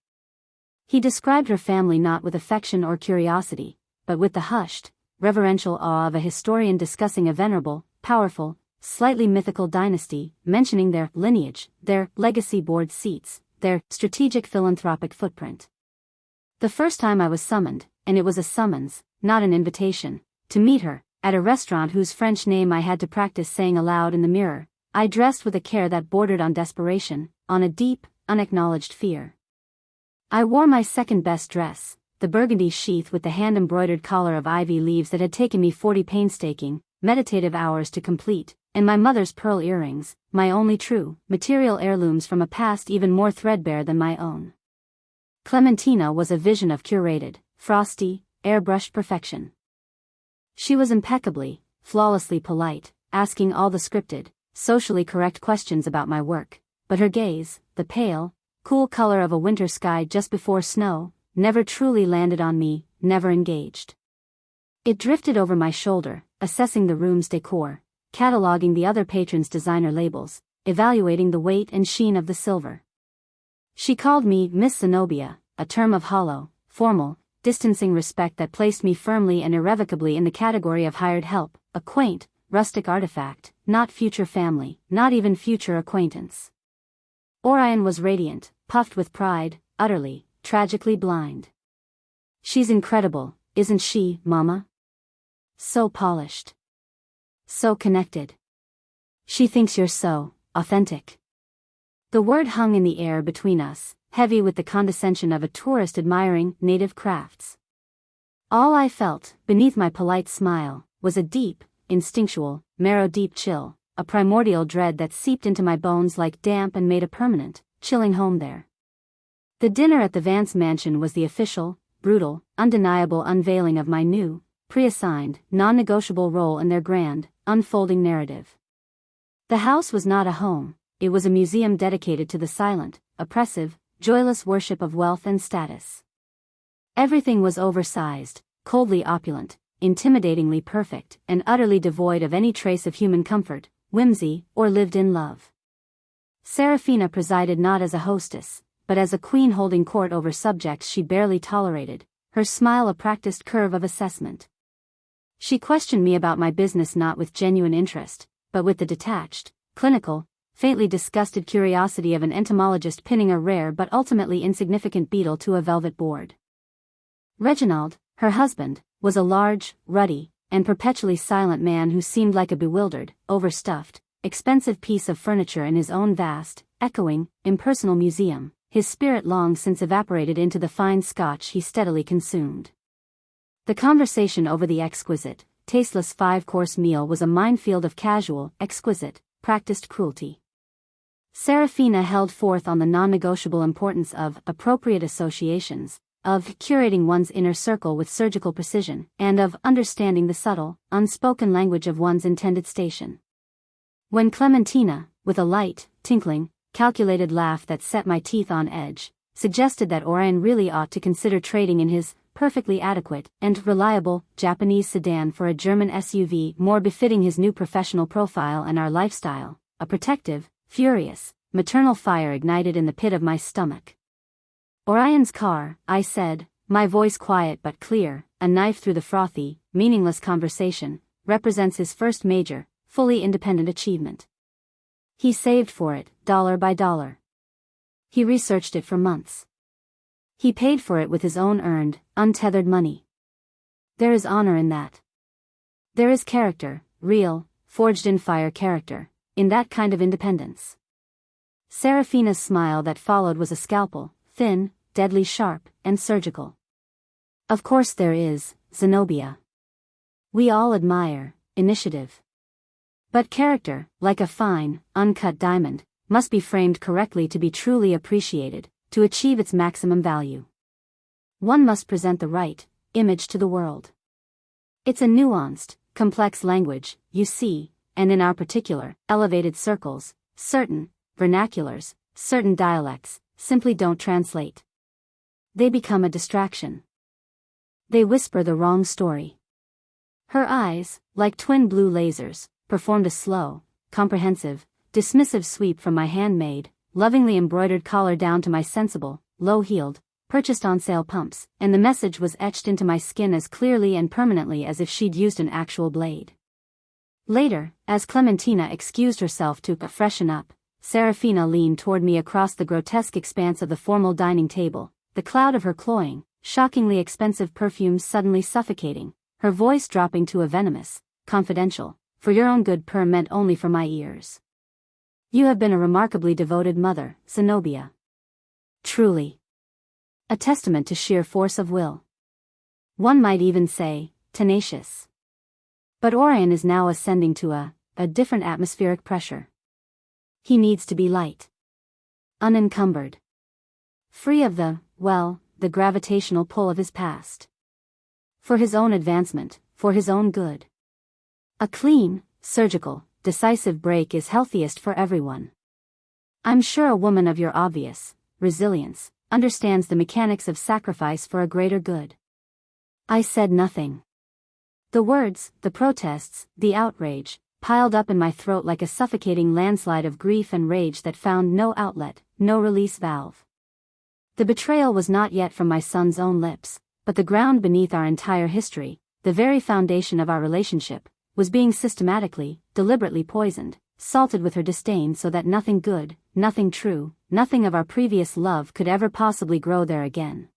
He described her family not with affection or curiosity, but with the hushed, reverential awe of a historian discussing a venerable, powerful, slightly mythical dynasty, mentioning their lineage, their legacy board seats, their strategic philanthropic footprint. The first time I was summoned, and it was a summons, not an invitation, to meet her, at a restaurant whose French name I had to practice saying aloud in the mirror, I dressed with a care that bordered on desperation, on a deep, unacknowledged fear. I wore my second-best dress, the burgundy sheath with the hand-embroidered collar of ivy leaves that had taken me 40 painstaking, meditative hours to complete, and my mother's pearl earrings, my only true, material heirlooms from a past even more threadbare than my own. Clementina was a vision of curated, frosty, airbrushed perfection. She was impeccably, flawlessly polite, asking all the scripted, socially correct questions about my work, but her gaze, the pale, cool color of a winter sky just before snow, never truly landed on me, never engaged. It drifted over my shoulder, assessing the room's decor, cataloging the other patrons' designer labels, evaluating the weight and sheen of the silver. She called me Miss Zenobia, a term of hollow, formal, distancing respect that placed me firmly and irrevocably in the category of hired help, a quaint, rustic artifact, not future family, not even future acquaintance. Orion was radiant, puffed with pride, utterly, tragically blind. She's incredible, isn't she, Mama? So polished. So connected. She thinks you're so authentic. The word hung in the air between us, heavy with the condescension of a tourist admiring native crafts. All I felt, beneath my polite smile, was a deep, instinctual, marrow-deep chill, a primordial dread that seeped into my bones like damp and made a permanent, chilling home there. The dinner at the Vance mansion was the official, brutal, undeniable unveiling of my new, pre-assigned, non-negotiable role in their grand, unfolding narrative. The house was not a home, it was a museum dedicated to the silent, oppressive, joyless worship of wealth and status. Everything was oversized, coldly opulent, intimidatingly perfect, and utterly devoid of any trace of human comfort, whimsy, or lived-in love. Serafina presided not as a hostess, but as a queen holding court over subjects she barely tolerated, her smile a practiced curve of assessment. She questioned me about my business not with genuine interest, but with the detached, clinical, faintly disgusted curiosity of an entomologist pinning a rare but ultimately insignificant beetle to a velvet board. Reginald, her husband, was a large, ruddy, and perpetually silent man who seemed like a bewildered, overstuffed, expensive piece of furniture in his own vast, echoing, impersonal museum, his spirit long since evaporated into the fine scotch he steadily consumed. The conversation over the exquisite, tasteless 5-course meal was a minefield of casual, exquisite, practiced cruelty. Serafina held forth on the non-negotiable importance of appropriate associations, of curating one's inner circle with surgical precision, and of understanding the subtle, unspoken language of one's intended station. When Clementina, with a light, tinkling, calculated laugh that set my teeth on edge, suggested that Orion really ought to consider trading in his perfectly adequate and reliable Japanese sedan for a German SUV more befitting his new professional profile and our lifestyle, a protective, furious, maternal fire ignited in the pit of my stomach. Orion's car, I said, my voice quiet but clear, a knife through the frothy, meaningless conversation, represents his first major, fully independent achievement. He saved for it, dollar by dollar. He researched it for months. He paid for it with his own earned, untethered money. There is honor in that. There is character, real, forged-in-fire character, in that kind of independence. Serafina's smile that followed was a scalpel, thin, deadly sharp, and surgical. Of course there is, Zenobia. We all admire initiative. But character, like a fine, uncut diamond, must be framed correctly to be truly appreciated, to achieve its maximum value. One must present the right image to the world. It's a nuanced, complex language, you see, and in our particular, elevated circles, certain vernaculars, certain dialects, simply don't translate. They become a distraction. They whisper the wrong story. Her eyes, like twin blue lasers, performed a slow, comprehensive, dismissive sweep from my handmade, lovingly embroidered collar down to my sensible, low-heeled, purchased on sale pumps, and the message was etched into my skin as clearly and permanently as if she'd used an actual blade. Later, as Clementina excused herself to freshen up, Serafina leaned toward me across the grotesque expanse of the formal dining table, the cloud of her cloying, shockingly expensive perfumes suddenly suffocating, her voice dropping to a venomous, confidential, "For your own good" purr meant only for my ears. "You have been a remarkably devoted mother, Zenobia. Truly. A testament to sheer force of will. One might even say, tenacious. But Orion is now ascending to a different atmospheric pressure. He needs to be light. Unencumbered. Free of the gravitational pull of his past. For his own advancement, for his own good. A clean, surgical, decisive break is healthiest for everyone. I'm sure a woman of your obvious resilience understands the mechanics of sacrifice for a greater good." I said nothing. The words, the protests, the outrage, piled up in my throat like a suffocating landslide of grief and rage that found no outlet, no release valve. The betrayal was not yet from my son's own lips, but the ground beneath our entire history, the very foundation of our relationship, was being systematically, deliberately poisoned, salted with her disdain so that nothing good, nothing true, nothing of our previous love could ever possibly grow there again.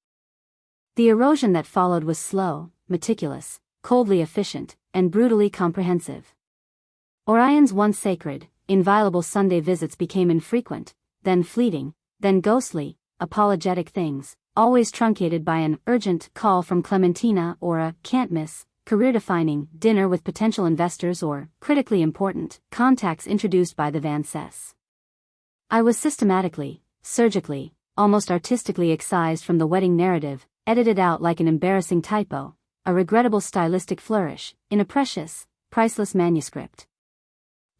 The erosion that followed was slow, meticulous, coldly efficient, and brutally comprehensive. Orion's once sacred, inviolable Sunday visits became infrequent, then fleeting, then ghostly, apologetic things, always truncated by an urgent call from Clementina or a can't-miss, career-defining dinner with potential investors or, critically important, contacts introduced by the Vances. I was systematically, surgically, almost artistically excised from the wedding narrative, edited out like an embarrassing typo, a regrettable stylistic flourish, in a precious, priceless manuscript.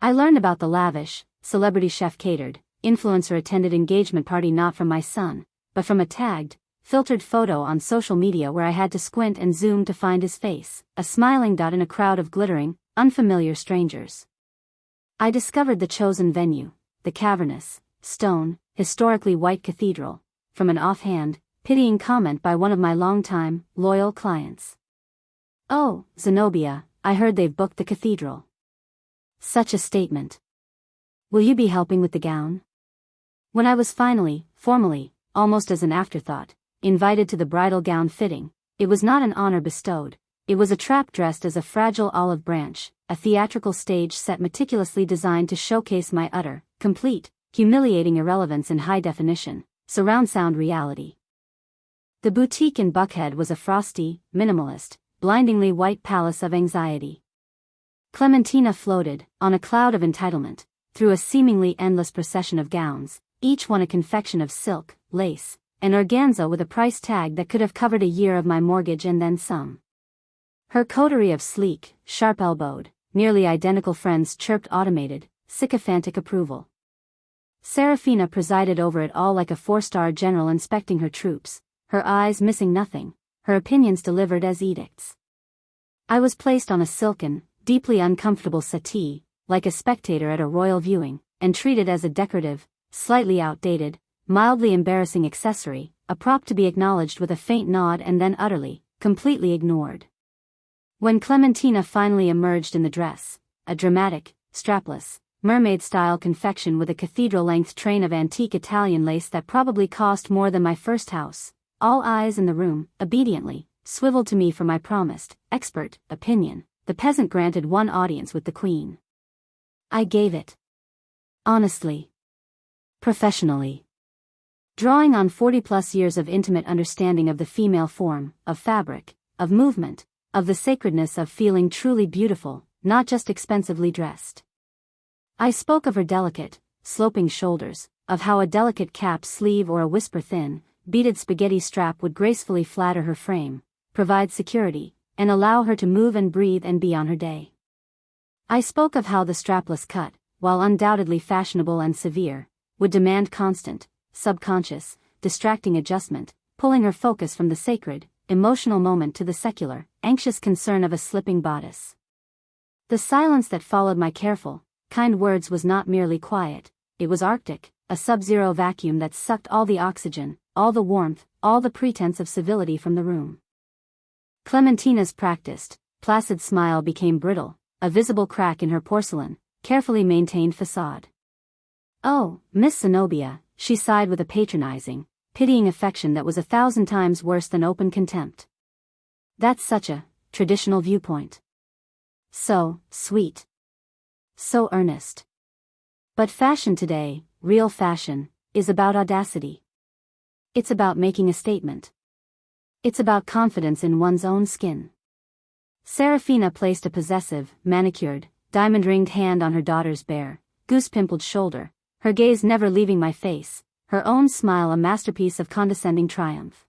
I learned about the lavish, celebrity chef-catered, influencer-attended engagement party not from my son, but from a tagged, filtered photo on social media where I had to squint and zoom to find his face, a smiling dot in a crowd of glittering, unfamiliar strangers. I discovered the chosen venue, the cavernous, stone, historically white cathedral, from an offhand, pitying comment by one of my longtime, loyal clients. "Oh, Zenobia, I heard they've booked the cathedral." Such a statement. "Will you be helping with the gown?" When I was finally, formally, almost as an afterthought, invited to the bridal gown fitting, it was not an honor bestowed, it was a trap dressed as a fragile olive branch, a theatrical stage set meticulously designed to showcase my utter, complete, humiliating irrelevance in high definition, surround sound reality. The boutique in Buckhead was a frosty, minimalist, blindingly white palace of anxiety. Clementina floated, on a cloud of entitlement, through a seemingly endless procession of gowns, each one a confection of silk, lace, and organza with a price tag that could have covered a year of my mortgage and then some. Her coterie of sleek, sharp-elbowed, nearly identical friends chirped automated, sycophantic approval. Serafina presided over it all like a four-star general inspecting her troops, her eyes missing nothing, her opinions delivered as edicts. I was placed on a silken, deeply uncomfortable settee, like a spectator at a royal viewing, and treated as a decorative, slightly outdated, mildly embarrassing accessory, a prop to be acknowledged with a faint nod and then utterly, completely ignored. When Clementina finally emerged in the dress, a dramatic, strapless, mermaid-style confection with a cathedral-length train of antique Italian lace that probably cost more than my first house, all eyes in the room, obediently, swiveled to me for my promised, expert, opinion. The peasant granted one audience with the queen. I gave it. Honestly. Professionally. Drawing on 40-plus years of intimate understanding of the female form, of fabric, of movement, of the sacredness of feeling truly beautiful, not just expensively dressed. I spoke of her delicate, sloping shoulders, of how a delicate cap sleeve or a whisper-thin, beaded spaghetti strap would gracefully flatter her frame, provide security, and allow her to move and breathe and be on her day. I spoke of how the strapless cut, while undoubtedly fashionable and severe, would demand constant, subconscious, distracting adjustment, pulling her focus from the sacred, emotional moment to the secular, anxious concern of a slipping bodice. The silence that followed my careful, kind words was not merely quiet, it was arctic, a sub-zero vacuum that sucked all the oxygen, all the warmth, all the pretense of civility from the room. Clementina's practiced, placid smile became brittle, a visible crack in her porcelain, carefully maintained facade. "Oh, Miss Zenobia," she sighed with a patronizing, pitying affection that was 1,000 times worse than open contempt. "That's such a traditional viewpoint. So sweet. So earnest. But fashion today, real fashion, is about audacity. It's about making a statement. It's about confidence in one's own skin." Serafina placed a possessive, manicured, diamond-ringed hand on her daughter's bare, goose-pimpled shoulder, her gaze never leaving my face, her own smile a masterpiece of condescending triumph.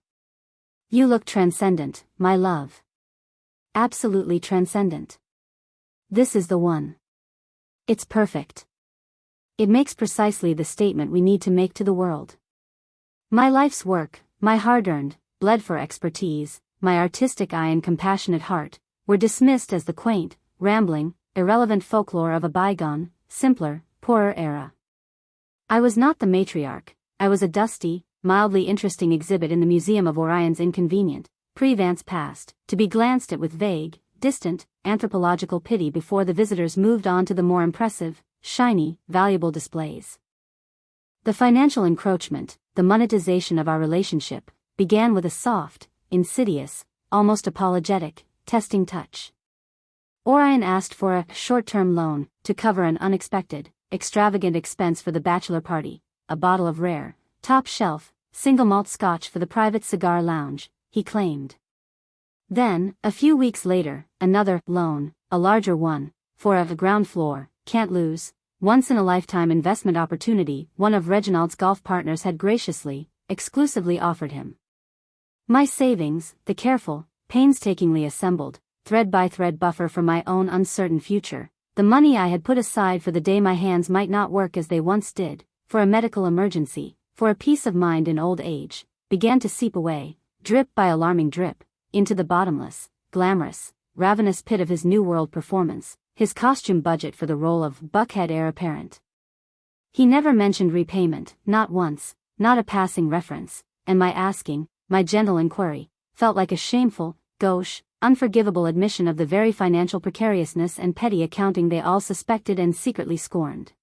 "You look transcendent, my love. Absolutely transcendent. This is the one. It's perfect. It makes precisely the statement we need to make to the world. My life's work, my hard-earned, bled-for expertise, my artistic eye and compassionate heart, were dismissed as the quaint, rambling, irrelevant folklore of a bygone, simpler, poorer era. I was not the matriarch, I was a dusty, mildly interesting exhibit in the Museum of Orion's inconvenient, pre-Vance past, to be glanced at with vague, distant, anthropological pity before the visitors moved on to the more impressive, shiny, valuable displays. The financial encroachment, the monetization of our relationship, began with a soft, insidious, almost apologetic, testing touch. Orion asked for a short-term loan to cover an unexpected, extravagant expense for the bachelor party, a bottle of rare, top-shelf, single-malt scotch for the private cigar lounge, he claimed. Then, a few weeks later, another loan, a larger one, for a ground floor, can't lose, once-in-a-lifetime investment opportunity one of Reginald's golf partners had graciously, exclusively offered him. My savings, the careful, painstakingly assembled, thread-by-thread buffer for my own uncertain future, the money I had put aside for the day my hands might not work as they once did, for a medical emergency, for a peace of mind in old age, began to seep away, drip by alarming drip, into the bottomless, glamorous, ravenous pit of his New World performance, his costume budget for the role of Buckhead heir apparent. He never mentioned repayment, not once, not a passing reference, and my asking, my gentle inquiry, felt like a shameful, gauche, unforgivable admission of the very financial precariousness and petty accounting they all suspected and secretly scorned.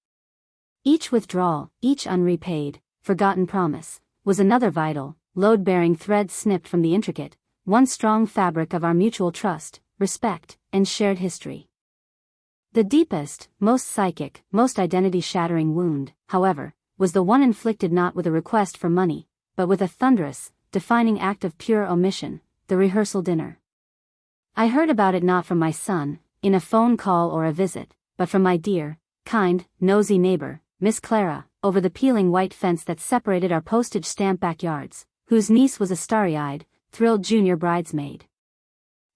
Each withdrawal, each unrepaid, forgotten promise, was another vital, load-bearing thread snipped from the intricate, one strong fabric of our mutual trust, respect, and shared history. The deepest, most psychic, most identity-shattering wound, however, was the one inflicted not with a request for money, but with a thunderous, defining act of pure omission, the rehearsal dinner. I heard about it not from my son, in a phone call or a visit, but from my dear, kind, nosy neighbor, Miss Clara, over the peeling white fence that separated our postage stamp backyards, whose niece was a starry-eyed, thrilled junior bridesmaid.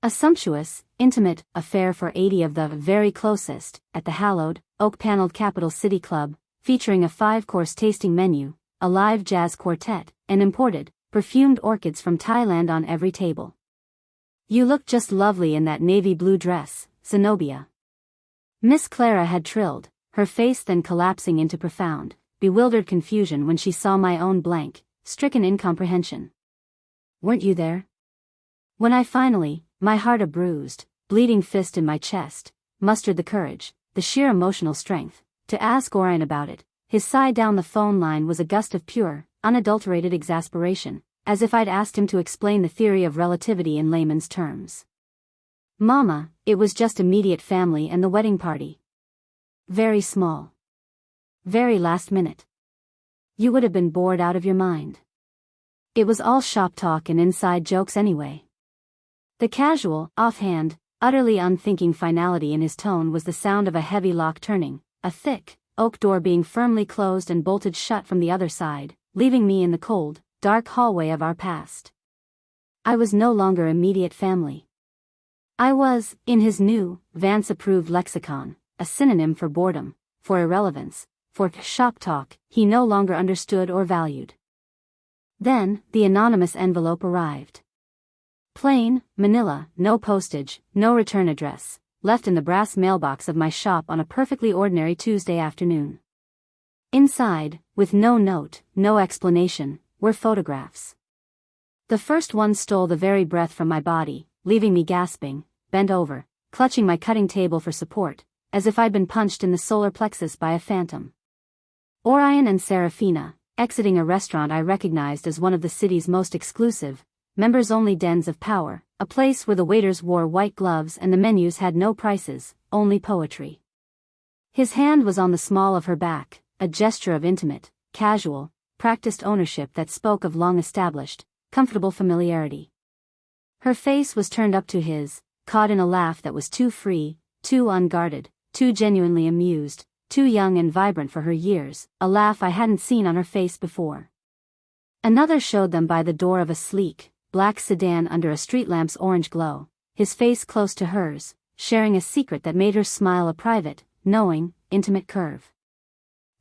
A sumptuous, intimate affair for 80 of the very closest, at the hallowed, oak-paneled Capital City Club, featuring a 5-course tasting menu, a live jazz quartet, and imported, perfumed orchids from Thailand on every table. "You look just lovely in that navy blue dress, Zenobia," Miss Clara had trilled, her face then collapsing into profound, bewildered confusion when she saw my own blank, stricken incomprehension. "Weren't you there?" When I finally, my heart a bruised, bleeding fist in my chest, mustered the courage, the sheer emotional strength, to ask Orion about it, his sigh down the phone line was a gust of pure, unadulterated exasperation, as if I'd asked him to explain the theory of relativity in layman's terms. "Mama, it was just immediate family and the wedding party. Very small. Very last minute. You would have been bored out of your mind. It was all shop talk and inside jokes anyway." The casual, offhand, utterly unthinking finality in his tone was the sound of a heavy lock turning, a thick, oak door being firmly closed and bolted shut from the other side, leaving me in the cold, dark hallway of our past. I was no longer immediate family. I was, in his new, Vance-approved lexicon, a synonym for boredom, for irrelevance, for shop talk he no longer understood or valued. Then, the anonymous envelope arrived. Plain, Manila, no postage, no return address, left in the brass mailbox of my shop on a perfectly ordinary Tuesday afternoon. Inside, with no note, no explanation, were photographs. The first one stole the very breath from my body, leaving me gasping, bent over, clutching my cutting table for support, as if I'd been punched in the solar plexus by a phantom. Orion and Serafina, exiting a restaurant I recognized as one of the city's most exclusive, members-only dens of power, a place where the waiters wore white gloves and the menus had no prices, only poetry. His hand was on the small of her back, a gesture of intimate, casual, practiced ownership that spoke of long-established, comfortable familiarity. Her face was turned up to his, caught in a laugh that was too free, too unguarded, too genuinely amused, too young and vibrant for her years, a laugh I hadn't seen on her face before. Another showed them by the door of a sleek, black sedan under a street lamp's orange glow, his face close to hers, sharing a secret that made her smile a private, knowing, intimate curve.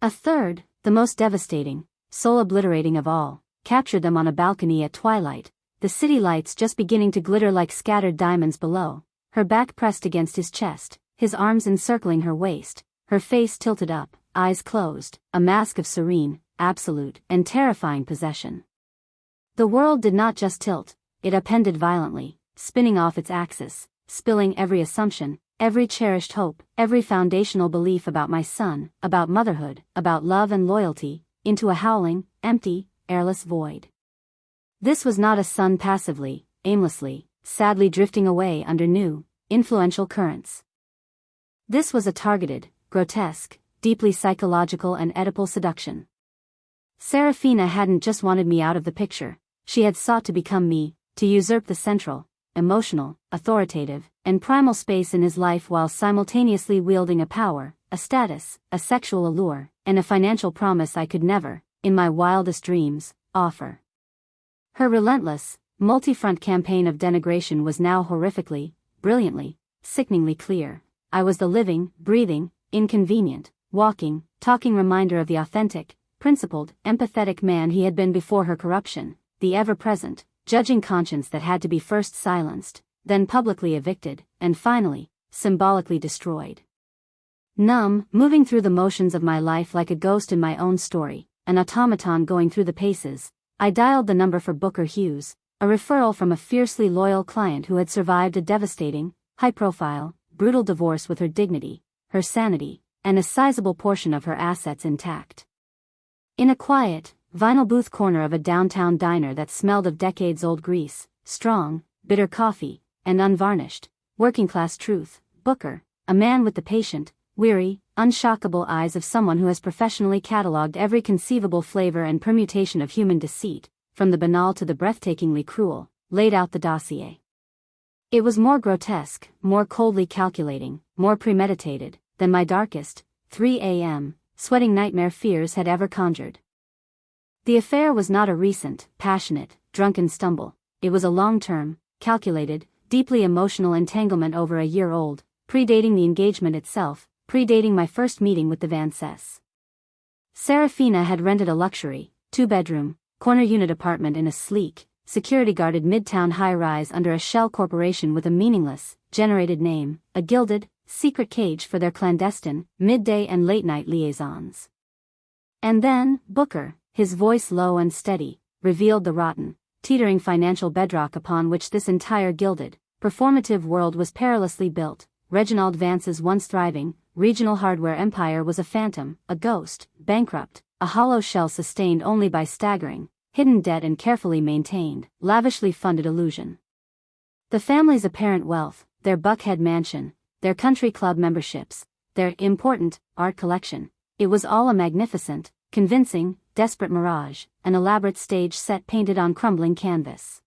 A third, the most devastating, soul-obliterating of all, captured them on a balcony at twilight, the city lights just beginning to glitter like scattered diamonds below, her back pressed against his chest, his arms encircling her waist, her face tilted up, eyes closed, a mask of serene, absolute, and terrifying possession. The world did not just tilt, it upended violently, spinning off its axis, spilling every assumption, every cherished hope, every foundational belief about my son, about motherhood, about love and loyalty, into a howling, empty, airless void. This was not a son passively, aimlessly, sadly drifting away under new, influential currents. This was a targeted, grotesque, deeply psychological and Oedipal seduction. Serafina hadn't just wanted me out of the picture, she had sought to become me, to usurp the central, emotional, authoritative, and primal space in his life while simultaneously wielding a power, a status, a sexual allure, and a financial promise I could never, in my wildest dreams, offer. Her relentless, multi-front campaign of denigration was now horrifically, brilliantly, sickeningly clear. I was the living, breathing, inconvenient, walking, talking reminder of the authentic, principled, empathetic man he had been before her corruption, the ever-present, judging conscience that had to be first silenced, then publicly evicted, and finally, symbolically destroyed. Numb, moving through the motions of my life like a ghost in my own story, an automaton going through the paces, I dialed the number for Booker Hughes, a referral from a fiercely loyal client who had survived a devastating, high-profile, brutal divorce with her dignity, her sanity, and a sizable portion of her assets intact. In a quiet, vinyl booth corner of a downtown diner that smelled of decades-old grease, strong, bitter coffee, and unvarnished, working-class truth, Booker, a man with the patient, weary, unshockable eyes of someone who has professionally catalogued every conceivable flavor and permutation of human deceit, from the banal to the breathtakingly cruel, laid out the dossier. It was more grotesque, more coldly calculating, more premeditated, than my darkest, 3 a.m., sweating nightmare fears had ever conjured. The affair was not a recent, passionate, drunken stumble, it was a long-term, calculated, deeply emotional entanglement over a year old, predating the engagement itself, predating my first meeting with the Vances. Serafina had rented a luxury, two-bedroom, corner unit apartment in a sleek, security-guarded midtown high-rise under a shell corporation with a meaningless, generated name, a gilded, secret cage for their clandestine, midday and late-night liaisons. And then, Booker, his voice low and steady, revealed the rotten, teetering financial bedrock upon which this entire gilded, performative world was perilously built. Reginald Vance's once thriving, regional hardware empire was a phantom, a ghost, bankrupt, a hollow shell sustained only by staggering, hidden debt and carefully maintained, lavishly funded illusion. The family's apparent wealth, their Buckhead mansion, their country club memberships, their important art collection, it was all a magnificent, convincing, desperate mirage, an elaborate stage set painted on crumbling canvas.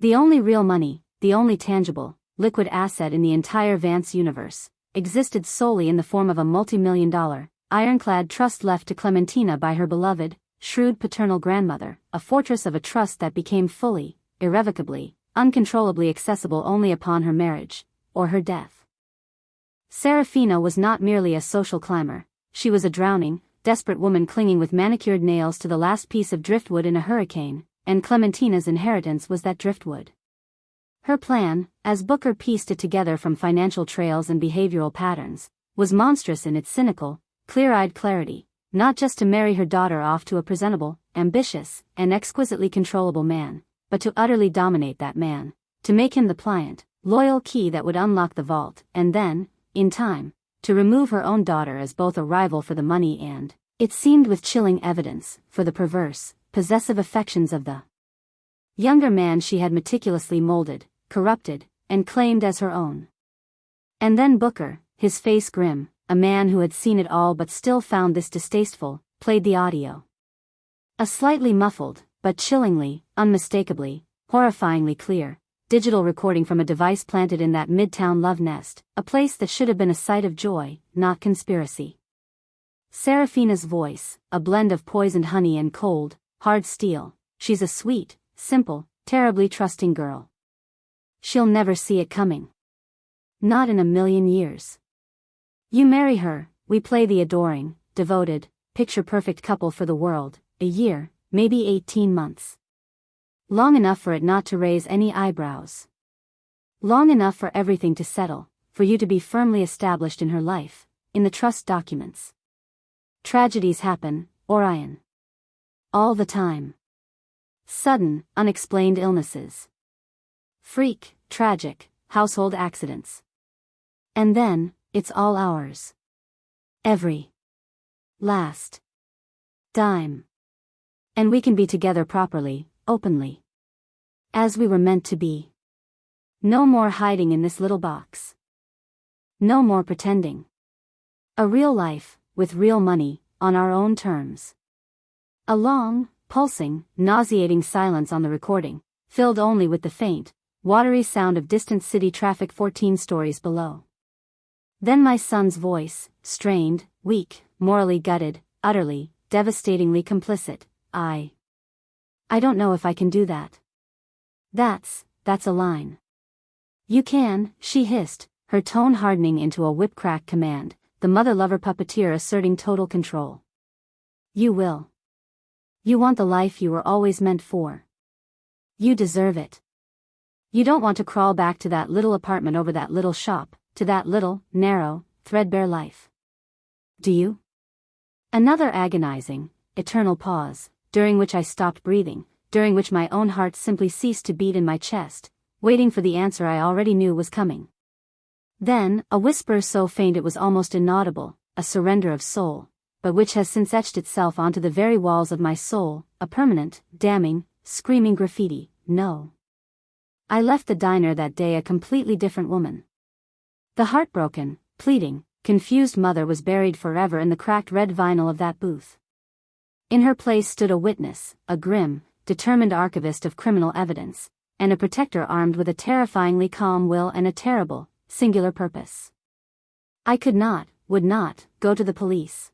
The only real money, the only tangible, liquid asset in the entire Vance universe, existed solely in the form of a multi-million-dollar, ironclad trust left to Clementina by her beloved, shrewd paternal grandmother, a fortress of a trust that became fully, irrevocably, uncontrollably accessible only upon her marriage, or her death. Serafina was not merely a social climber, she was a drowning, desperate woman clinging with manicured nails to the last piece of driftwood in a hurricane, and Clementina's inheritance was that driftwood. Her plan, as Booker pieced it together from financial trails and behavioral patterns, was monstrous in its cynical, clear-eyed clarity, not just to marry her daughter off to a presentable, ambitious, and exquisitely controllable man, but to utterly dominate that man, to make him the pliant, loyal key that would unlock the vault, and then, in time, to remove her own daughter as both a rival for the money and, it seemed with chilling evidence, for the perverse, possessive affections of the younger man she had meticulously molded, corrupted, and claimed as her own. And then Booker, his face grim, a man who had seen it all but still found this distasteful, played the audio. A slightly muffled, but chillingly, unmistakably, horrifyingly clear, digital recording from a device planted in that midtown love nest, a place that should have been a site of joy, not conspiracy. Serafina's voice, a blend of poisoned honey and cold, hard steel. She's a sweet, simple, terribly trusting girl. She'll never see it coming. Not in a million years. You marry her, we play the adoring, devoted, picture-perfect couple for the world, a year, maybe 18 months. Long enough for it not to raise any eyebrows. Long enough for everything to settle, for you to be firmly established in her life, in the trust documents. Tragedies happen, Orion. All the time. Sudden, unexplained illnesses. Freak, tragic, household accidents. And then, it's all ours. Every last dime. And we can be together properly, openly. As we were meant to be. No more hiding in this little box. No more pretending. A real life, with real money, on our own terms. A long, pulsing, nauseating silence on the recording, filled only with the faint, watery sound of distant city traffic 14 stories below. Then my son's voice, strained, weak, morally gutted, utterly, devastatingly complicit. I don't know if I can do that. That's a line. You can, she hissed, her tone hardening into a whip-crack command, the mother-lover puppeteer asserting total control. You will. You want the life you were always meant for. You deserve it. You don't want to crawl back to that little apartment over that little shop, to that little, narrow, threadbare life. Do you? Another agonizing, eternal pause, during which I stopped breathing, during which my own heart simply ceased to beat in my chest, waiting for the answer I already knew was coming. Then, a whisper so faint it was almost inaudible, a surrender of soul, but which has since etched itself onto the very walls of my soul, a permanent, damning, screaming graffiti, no. I left the diner that day a completely different woman. The heartbroken, pleading, confused mother was buried forever in the cracked red vinyl of that booth. In her place stood a witness, a grim, determined archivist of criminal evidence, and a protector armed with a terrifyingly calm will and a terrible, singular purpose. I could not, would not, go to the police.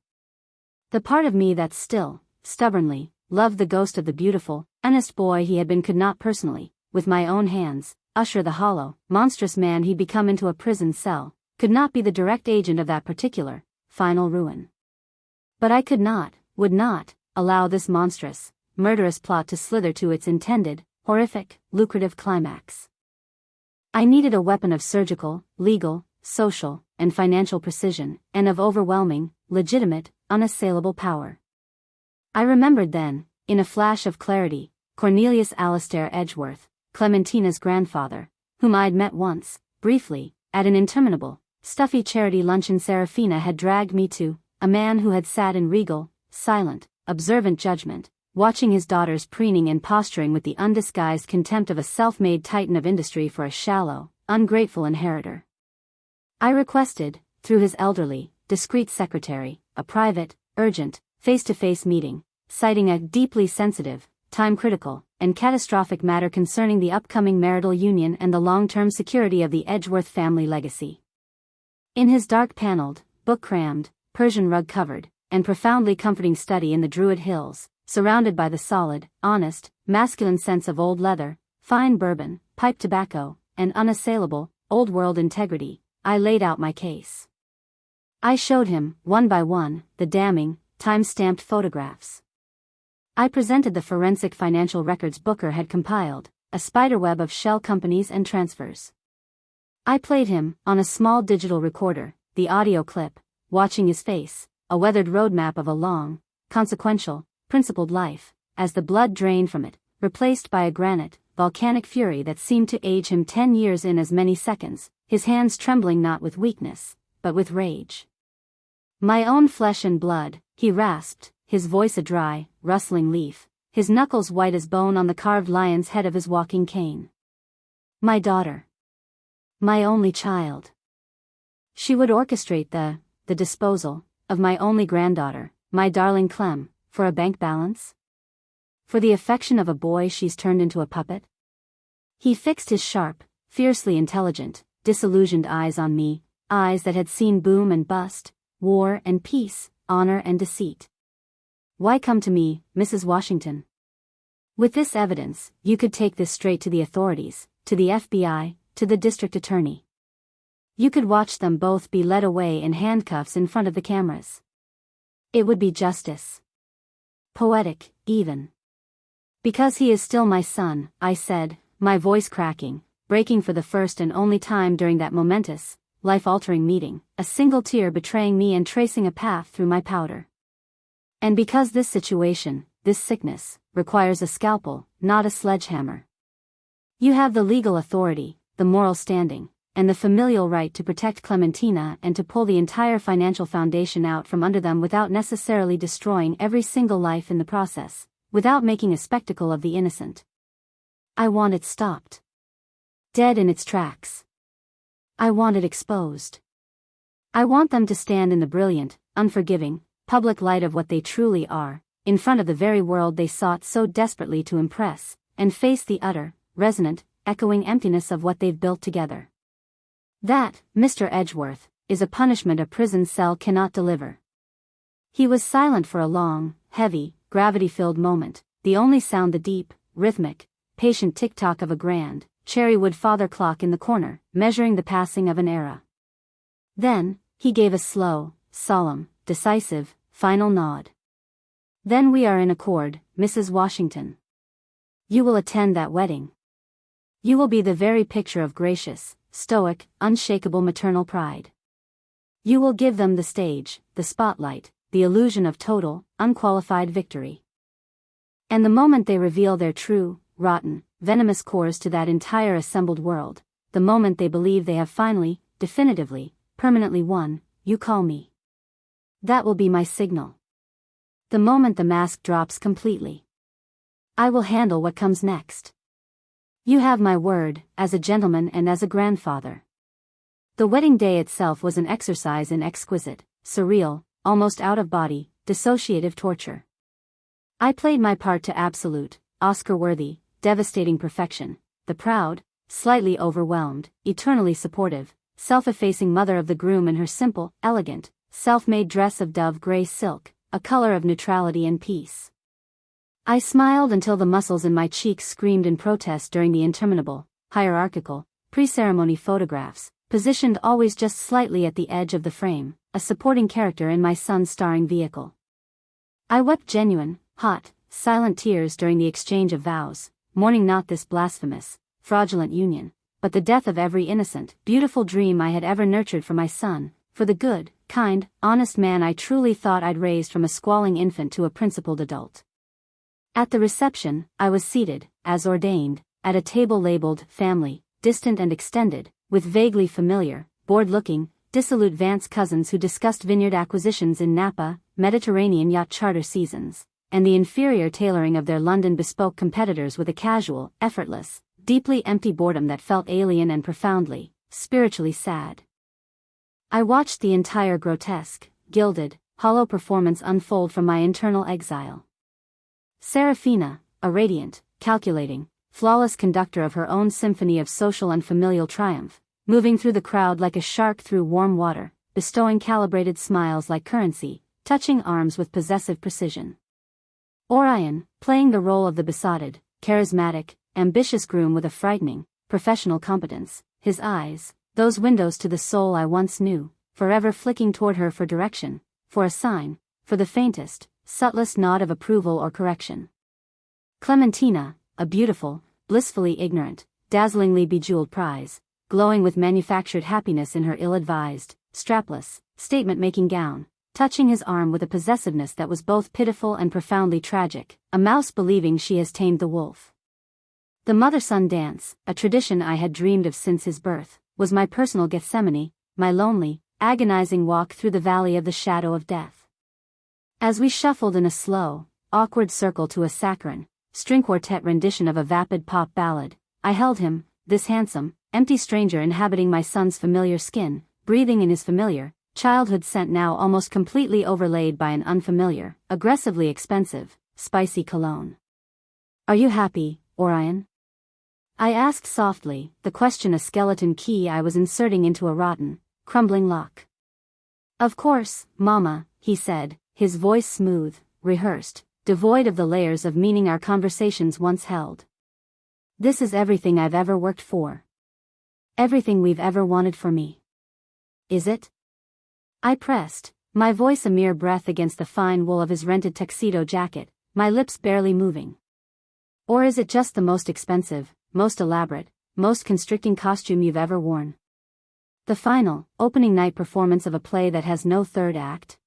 The part of me that still, stubbornly, loved the ghost of the beautiful, honest boy he had been could not personally, with my own hands, usher the hollow, monstrous man he'd become into a prison cell, could not be the direct agent of that particular, final ruin. But I could not, would not, allow this monstrous, murderous plot to slither to its intended, horrific, lucrative climax. I needed a weapon of surgical, legal, social, and financial precision, and of overwhelming, legitimate, unassailable power. I remembered then, in a flash of clarity, Cornelius Alastair Edgeworth, Clementina's grandfather, whom I'd met once, briefly, at an interminable, stuffy charity luncheon Serafina had dragged me to, a man who had sat in regal, silent, observant judgment, watching his daughters preening and posturing with the undisguised contempt of a self-made titan of industry for a shallow, ungrateful inheritor. I requested, through his elderly, discreet secretary, a private, urgent, face-to-face meeting, citing a deeply sensitive, time-critical, and catastrophic matter concerning the upcoming marital union and the long-term security of the Edgeworth family legacy. In his dark-paneled, book-crammed, Persian rug-covered, and profoundly comforting study in the Druid Hills, surrounded by the solid, honest, masculine scents of old leather, fine bourbon, pipe tobacco, and unassailable, old-world integrity, I laid out my case. I showed him, one by one, the damning, time-stamped photographs. I presented the forensic financial records Booker had compiled, a spiderweb of shell companies and transfers. I played him, on a small digital recorder, the audio clip, watching his face, a weathered roadmap of a long, consequential, principled life, as the blood drained from it, replaced by a granite, volcanic fury that seemed to age him 10 years in as many seconds, his hands trembling not with weakness, but with rage. "My own flesh and blood," he rasped, his voice a dry, rustling leaf, his knuckles white as bone on the carved lion's head of his walking cane. "My daughter. My only child. She would orchestrate the disposal of my only granddaughter, my darling Clem, for a bank balance? For the affection of a boy she's turned into a puppet?" He fixed his sharp, fiercely intelligent, disillusioned eyes on me, eyes that had seen boom and bust, war and peace, honor and deceit. "Why come to me, Mrs. Washington? With this evidence, you could take this straight to the authorities, to the FBI, to the district attorney. You could watch them both be led away in handcuffs in front of the cameras. It would be justice. Poetic, even. Because he is still my son," I said, my voice cracking, breaking for the first and only time during that momentous, life-altering meeting, a single tear betraying me and tracing a path through my powder. "And because this situation, this sickness, requires a scalpel, not a sledgehammer. You have the legal authority, the moral standing, and the familial right to protect Clementina and to pull the entire financial foundation out from under them without necessarily destroying every single life in the process, without making a spectacle of the innocent. I want it stopped. Dead in its tracks. I want it exposed. I want them to stand in the brilliant, unforgiving, public light of what they truly are, in front of the very world they sought so desperately to impress, and face the utter, resonant, echoing emptiness of what they've built together. That, Mr. Edgeworth, is a punishment a prison cell cannot deliver." He was silent for a long, heavy, gravity-filled moment, the only sound the deep, rhythmic, patient tick-tock of a grand, cherry-wood father clock in the corner, measuring the passing of an era. Then, he gave a slow, solemn, decisive, final nod. "Then we are in accord, Mrs. Washington. You will attend that wedding. You will be the very picture of gracious, stoic, unshakable maternal pride. You will give them the stage, the spotlight, the illusion of total, unqualified victory. And the moment they reveal their true, rotten, venomous cores to that entire assembled world, the moment they believe they have finally, definitively, permanently won, you call me. That will be my signal. The moment the mask drops completely. I will handle what comes next. You have my word, as a gentleman and as a grandfather." The wedding day itself was an exercise in exquisite, surreal, almost out-of-body, dissociative torture. I played my part to absolute, Oscar-worthy, devastating perfection, the proud, slightly overwhelmed, eternally supportive, self-effacing mother of the groom in her simple, elegant, self-made dress of dove-gray silk, a color of neutrality and peace. I smiled until the muscles in my cheeks screamed in protest during the interminable, hierarchical, pre-ceremony photographs, positioned always just slightly at the edge of the frame, a supporting character in my son's starring vehicle. I wept genuine, hot, silent tears during the exchange of vows, mourning not this blasphemous, fraudulent union, but the death of every innocent, beautiful dream I had ever nurtured for my son, for the good, kind, honest man I truly thought I'd raised from a squalling infant to a principled adult. At the reception, I was seated, as ordained, at a table labeled family, distant and extended, with vaguely familiar, bored-looking, dissolute Vance cousins who discussed vineyard acquisitions in Napa, Mediterranean yacht charter seasons, and the inferior tailoring of their London bespoke competitors with a casual, effortless, deeply empty boredom that felt alien and profoundly, spiritually sad. I watched the entire grotesque, gilded, hollow performance unfold from my internal exile. Serafina, a radiant, calculating, flawless conductor of her own symphony of social and familial triumph, moving through the crowd like a shark through warm water, bestowing calibrated smiles like currency, touching arms with possessive precision. Orion, playing the role of the besotted, charismatic, ambitious groom with a frightening, professional competence, his eyes, those windows to the soul I once knew, forever flicking toward her for direction, for a sign, for the faintest, subtlest nod of approval or correction. Clementina, a beautiful, blissfully ignorant, dazzlingly bejeweled prize, glowing with manufactured happiness in her ill-advised, strapless, statement-making gown, touching his arm with a possessiveness that was both pitiful and profoundly tragic, a mouse believing she has tamed the wolf. The mother-son dance, a tradition I had dreamed of since his birth, was my personal Gethsemane, my lonely, agonizing walk through the valley of the shadow of death. As we shuffled in a slow, awkward circle to a saccharine, string quartet rendition of a vapid pop ballad, I held him, this handsome, empty stranger inhabiting my son's familiar skin, breathing in his familiar, childhood scent now almost completely overlaid by an unfamiliar, aggressively expensive, spicy cologne. "Are you happy, Orion?" I asked softly, the question a skeleton key I was inserting into a rotten, crumbling lock. "Of course, Mama," he said, his voice smooth, rehearsed, devoid of the layers of meaning our conversations once held. "This is everything I've ever worked for. Everything we've ever wanted for me." "Is it?" I pressed, my voice a mere breath against the fine wool of his rented tuxedo jacket, my lips barely moving. "Or is it just the most expensive, most elaborate, most constricting costume you've ever worn? The final, opening night performance of a play that has no third act?"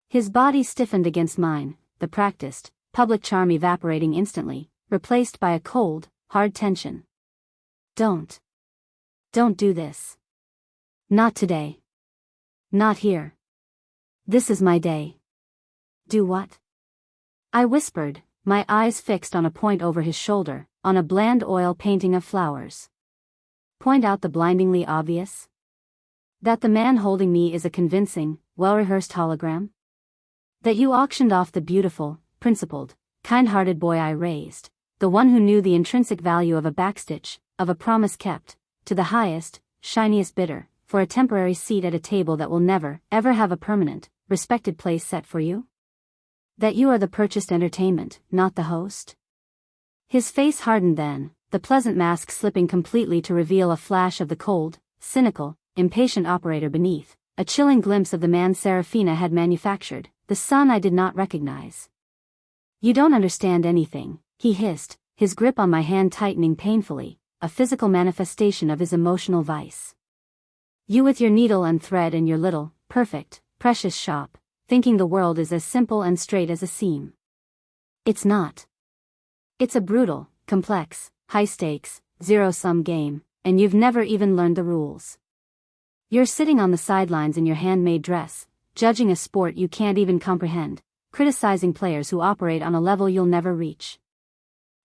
His body stiffened against mine, the practiced, public charm evaporating instantly, replaced by a cold, hard tension. Don't do this. Not today. Not here. This is my day." "Do what?" I whispered, my eyes fixed on a point over his shoulder, on a bland oil painting of flowers. "Point out the blindingly obvious? That the man holding me is a convincing, well-rehearsed hologram? That you auctioned off the beautiful, principled, kind-hearted boy I raised, the one who knew the intrinsic value of a backstitch, of a promise kept, to the highest, shiniest bidder, for a temporary seat at a table that will never, ever have a permanent, respected place set for you? That you are the purchased entertainment, not the host?" His face hardened then, the pleasant mask slipping completely to reveal a flash of the cold, cynical, impatient operator beneath, a chilling glimpse of the man Serafina had manufactured, the son I did not recognize. "You don't understand anything," he hissed, his grip on my hand tightening painfully, a physical manifestation of his emotional vice. "You with your needle and thread and your little, perfect, precious shop, thinking the world is as simple and straight as a seam. It's not. It's a brutal, complex, high-stakes, zero-sum game, and you've never even learned the rules. You're sitting on the sidelines in your handmade dress, judging a sport you can't even comprehend, criticizing players who operate on a level you'll never reach.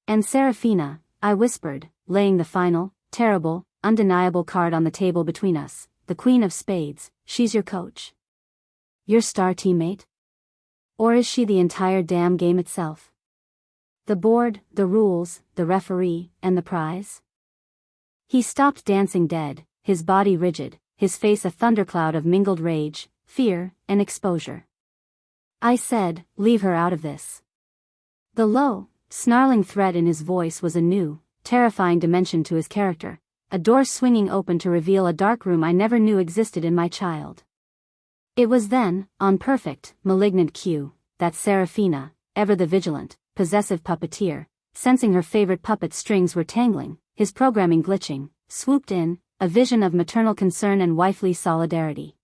And Serafina," I whispered, laying the final, terrible, undeniable card on the table between us, "the Queen of Spades, she's your coach? Your star teammate? Or is she the entire damn game itself? The board, the rules, the referee, and the prize?" He stopped dancing dead, his body rigid, his face a thundercloud of mingled rage, fear, and exposure. I said, "Leave her out of this." The low, snarling threat in his voice was a new, terrifying dimension to his character, a door swinging open to reveal a dark room I never knew existed in my child. It was then, on perfect, malignant cue, that Serafina, ever the vigilant, possessive puppeteer, sensing her favorite puppet's strings were tangling, his programming glitching, swooped in, a vision of maternal concern and wifely solidarity.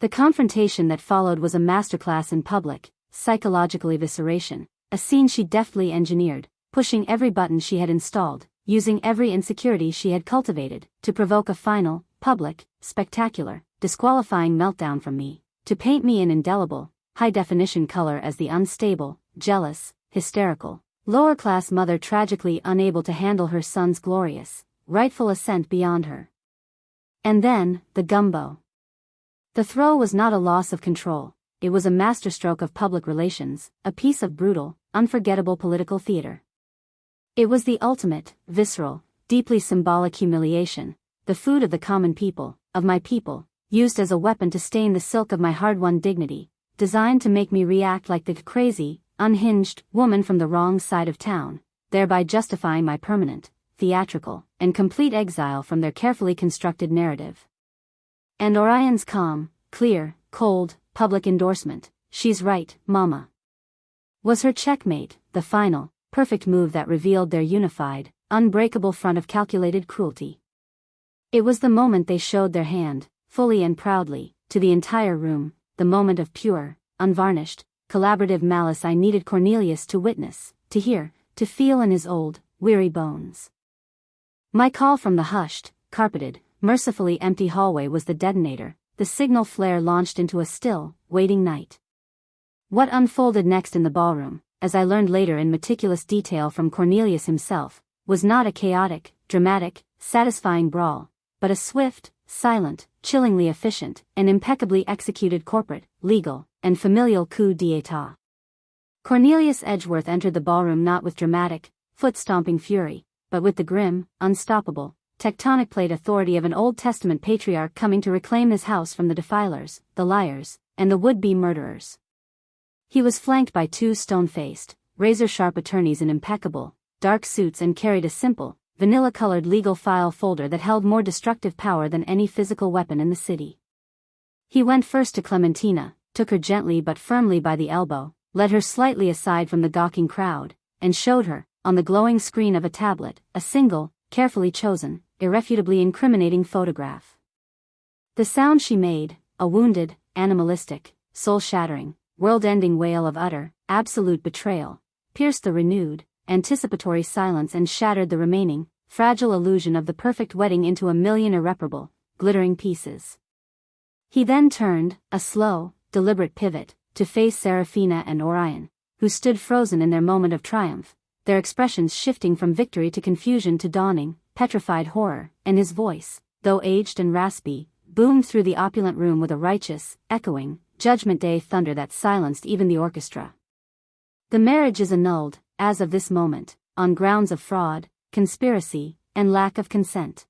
The confrontation that followed was a masterclass in public, psychological evisceration, a scene she deftly engineered, pushing every button she had installed, using every insecurity she had cultivated, to provoke a final, public, spectacular, disqualifying meltdown from me, to paint me in indelible, high-definition color as the unstable, jealous, hysterical, lower-class mother tragically unable to handle her son's glorious, rightful ascent beyond her. And then, the gumbo. The throw was not a loss of control, it was a masterstroke of public relations, a piece of brutal, unforgettable political theater. It was the ultimate, visceral, deeply symbolic humiliation, the food of the common people, of my people, used as a weapon to stain the silk of my hard-won dignity, designed to make me react like the crazy, unhinged woman from the wrong side of town, thereby justifying my permanent, theatrical, and complete exile from their carefully constructed narrative. And Orion's calm, clear, cold, public endorsement, "She's right, Mama." Was her checkmate, the final, perfect move that revealed their unified, unbreakable front of calculated cruelty. It was the moment they showed their hand, fully and proudly, to the entire room, the moment of pure, unvarnished, collaborative malice I needed Cornelius to witness, to hear, to feel in his old, weary bones. My call from the hushed, carpeted, mercifully empty hallway was the detonator, the signal flare launched into a still, waiting night. What unfolded next in the ballroom, as I learned later in meticulous detail from Cornelius himself, was not a chaotic, dramatic, satisfying brawl, but a swift, silent, chillingly efficient, and impeccably executed corporate, legal, and familial coup d'état. Cornelius Edgeworth entered the ballroom not with dramatic, foot-stomping fury, but with the grim, unstoppable, tectonic plate authority of an Old Testament patriarch coming to reclaim his house from the defilers, the liars, and the would-be murderers. He was flanked by two stone-faced, razor-sharp attorneys in impeccable, dark suits and carried a simple, vanilla-colored legal file folder that held more destructive power than any physical weapon in the city. He went first to Clementina, took her gently but firmly by the elbow, led her slightly aside from the gawking crowd, and showed her, on the glowing screen of a tablet, a single, carefully chosen, irrefutably incriminating photograph. The sound she made, a wounded, animalistic, soul-shattering, world-ending wail of utter, absolute betrayal, pierced the renewed, anticipatory silence and shattered the remaining, fragile illusion of the perfect wedding into a million irreparable, glittering pieces. He then turned, a slow, deliberate pivot, to face Serafina and Orion, who stood frozen in their moment of triumph, their expressions shifting from victory to confusion to dawning, petrified horror, and his voice, though aged and raspy, boomed through the opulent room with a righteous, echoing, Judgment Day thunder that silenced even the orchestra. The marriage is annulled, as of this moment, on grounds of fraud, conspiracy, and lack of consent.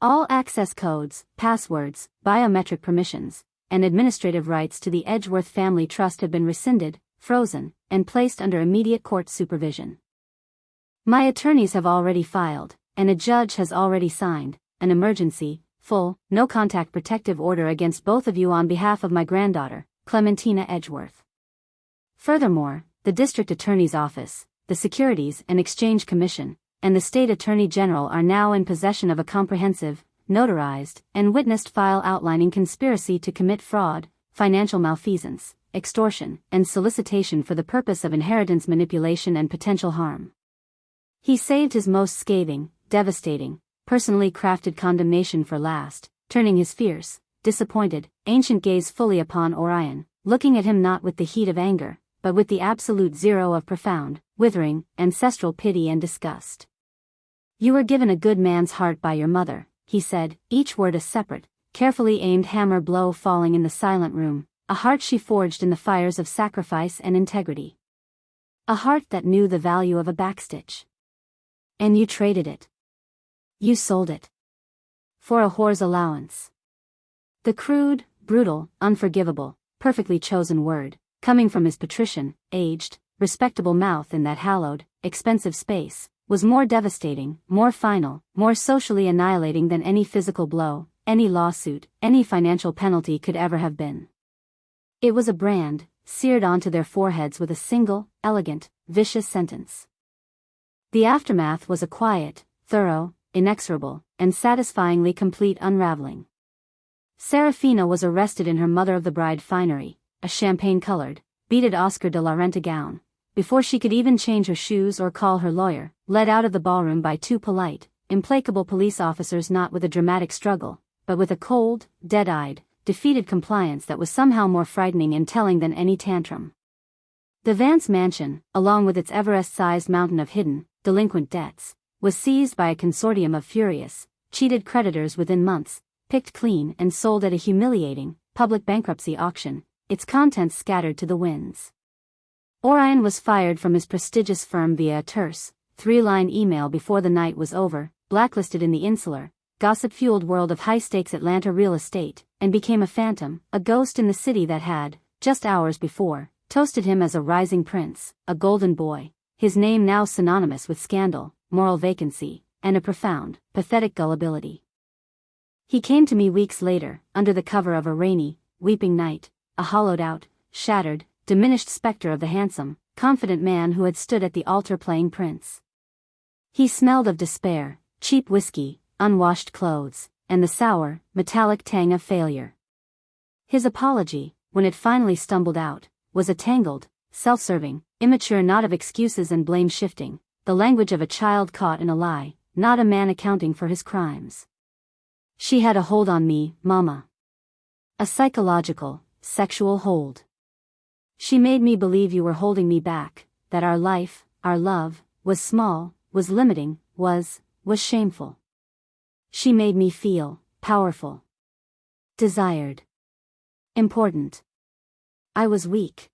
All access codes, passwords, biometric permissions, and administrative rights to the Edgeworth Family Trust have been rescinded, frozen, and placed under immediate court supervision. My attorneys have already filed, and a judge has already signed, an emergency, full, no-contact protective order against both of you on behalf of my granddaughter, Clementina Edgeworth. Furthermore, the District Attorney's Office, the Securities and Exchange Commission, and the State Attorney General are now in possession of a comprehensive, notarized, and witnessed file outlining conspiracy to commit fraud, financial malfeasance, extortion, and solicitation for the purpose of inheritance manipulation and potential harm. He saved his most scathing, devastating, personally crafted condemnation for last, turning his fierce, disappointed, ancient gaze fully upon Orion, looking at him not with the heat of anger, but with the absolute zero of profound, withering, ancestral pity and disgust. "You were given a good man's heart by your mother," he said, each word a separate, carefully aimed hammer blow falling in the silent room, a heart she forged in the fires of sacrifice and integrity. A heart that knew the value of a backstitch. And you traded it. You sold it. For a whore's allowance. The crude, brutal, unforgivable, perfectly chosen word, coming from his patrician, aged, respectable mouth in that hallowed, expensive space, was more devastating, more final, more socially annihilating than any physical blow, any lawsuit, any financial penalty could ever have been. It was a brand, seared onto their foreheads with a single, elegant, vicious sentence. The aftermath was a quiet, thorough, inexorable, and satisfyingly complete unraveling. Serafina was arrested in her mother-of-the-bride finery, a champagne-colored, beaded Oscar de la Renta gown, before she could even change her shoes or call her lawyer, led out of the ballroom by two polite, implacable police officers, not with a dramatic struggle, but with a cold, dead-eyed, defeated compliance that was somehow more frightening and telling than any tantrum. The Vance mansion, along with its Everest-sized mountain of hidden, delinquent debts, was seized by a consortium of furious, cheated creditors within months, picked clean and sold at a humiliating, public bankruptcy auction, its contents scattered to the winds. Orion was fired from his prestigious firm via a terse, three-line email before the night was over, blacklisted in the insular, gossip-fueled world of high-stakes Atlanta real estate, and became a phantom, a ghost in the city that had, just hours before, toasted him as a rising prince, a golden boy, his name now synonymous with scandal, moral vacancy, and a profound, pathetic gullibility. He came to me weeks later, under the cover of a rainy, weeping night, a hollowed-out, shattered, diminished specter of the handsome, confident man who had stood at the altar playing Prince. He smelled of despair, cheap whiskey, unwashed clothes, and the sour, metallic tang of failure. His apology, when it finally stumbled out, was a tangled, self-serving, immature knot of excuses and blame-shifting, the language of a child caught in a lie, not a man accounting for his crimes. She had a hold on me, Mama. A psychological, sexual hold. She made me believe you were holding me back, that our life, our love, was small, was limiting, was shameful. She made me feel powerful, desired, important. I was weak.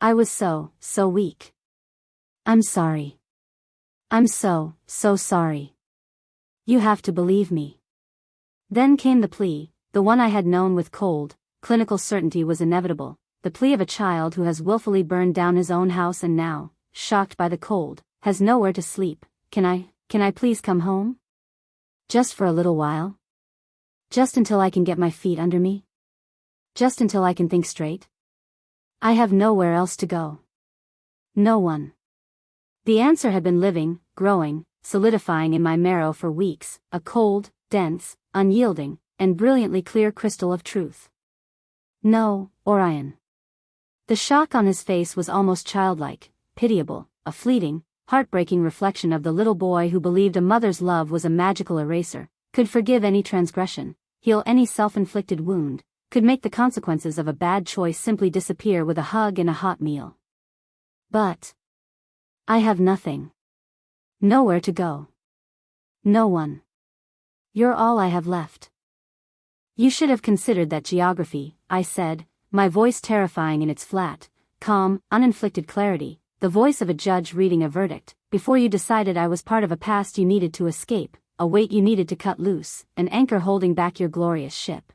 I was so weak. I'm sorry. I'm so sorry. You have to believe me. Then came the plea, the one I had known with cold, clinical certainty was inevitable, the plea of a child who has willfully burned down his own house and now, shocked by the cold, has nowhere to sleep. Can I please come home? Just for a little while? Just until I can get my feet under me? Just until I can think straight? I have nowhere else to go. No one. The answer had been living, growing, solidifying in my marrow for weeks, a cold, dense, unyielding, and brilliantly clear crystal of truth. No, Orion. The shock on his face was almost childlike, pitiable, a fleeting, heartbreaking reflection of the little boy who believed a mother's love was a magical eraser, could forgive any transgression, heal any self-inflicted wound, could make the consequences of a bad choice simply disappear with a hug and a hot meal. But I have nothing. Nowhere to go. No one. You're all I have left. You should have considered that geography, I said, my voice terrifying in its flat, calm, uninflicted clarity, the voice of a judge reading a verdict, before you decided I was part of a past you needed to escape, a weight you needed to cut loose, an anchor holding back your glorious ship.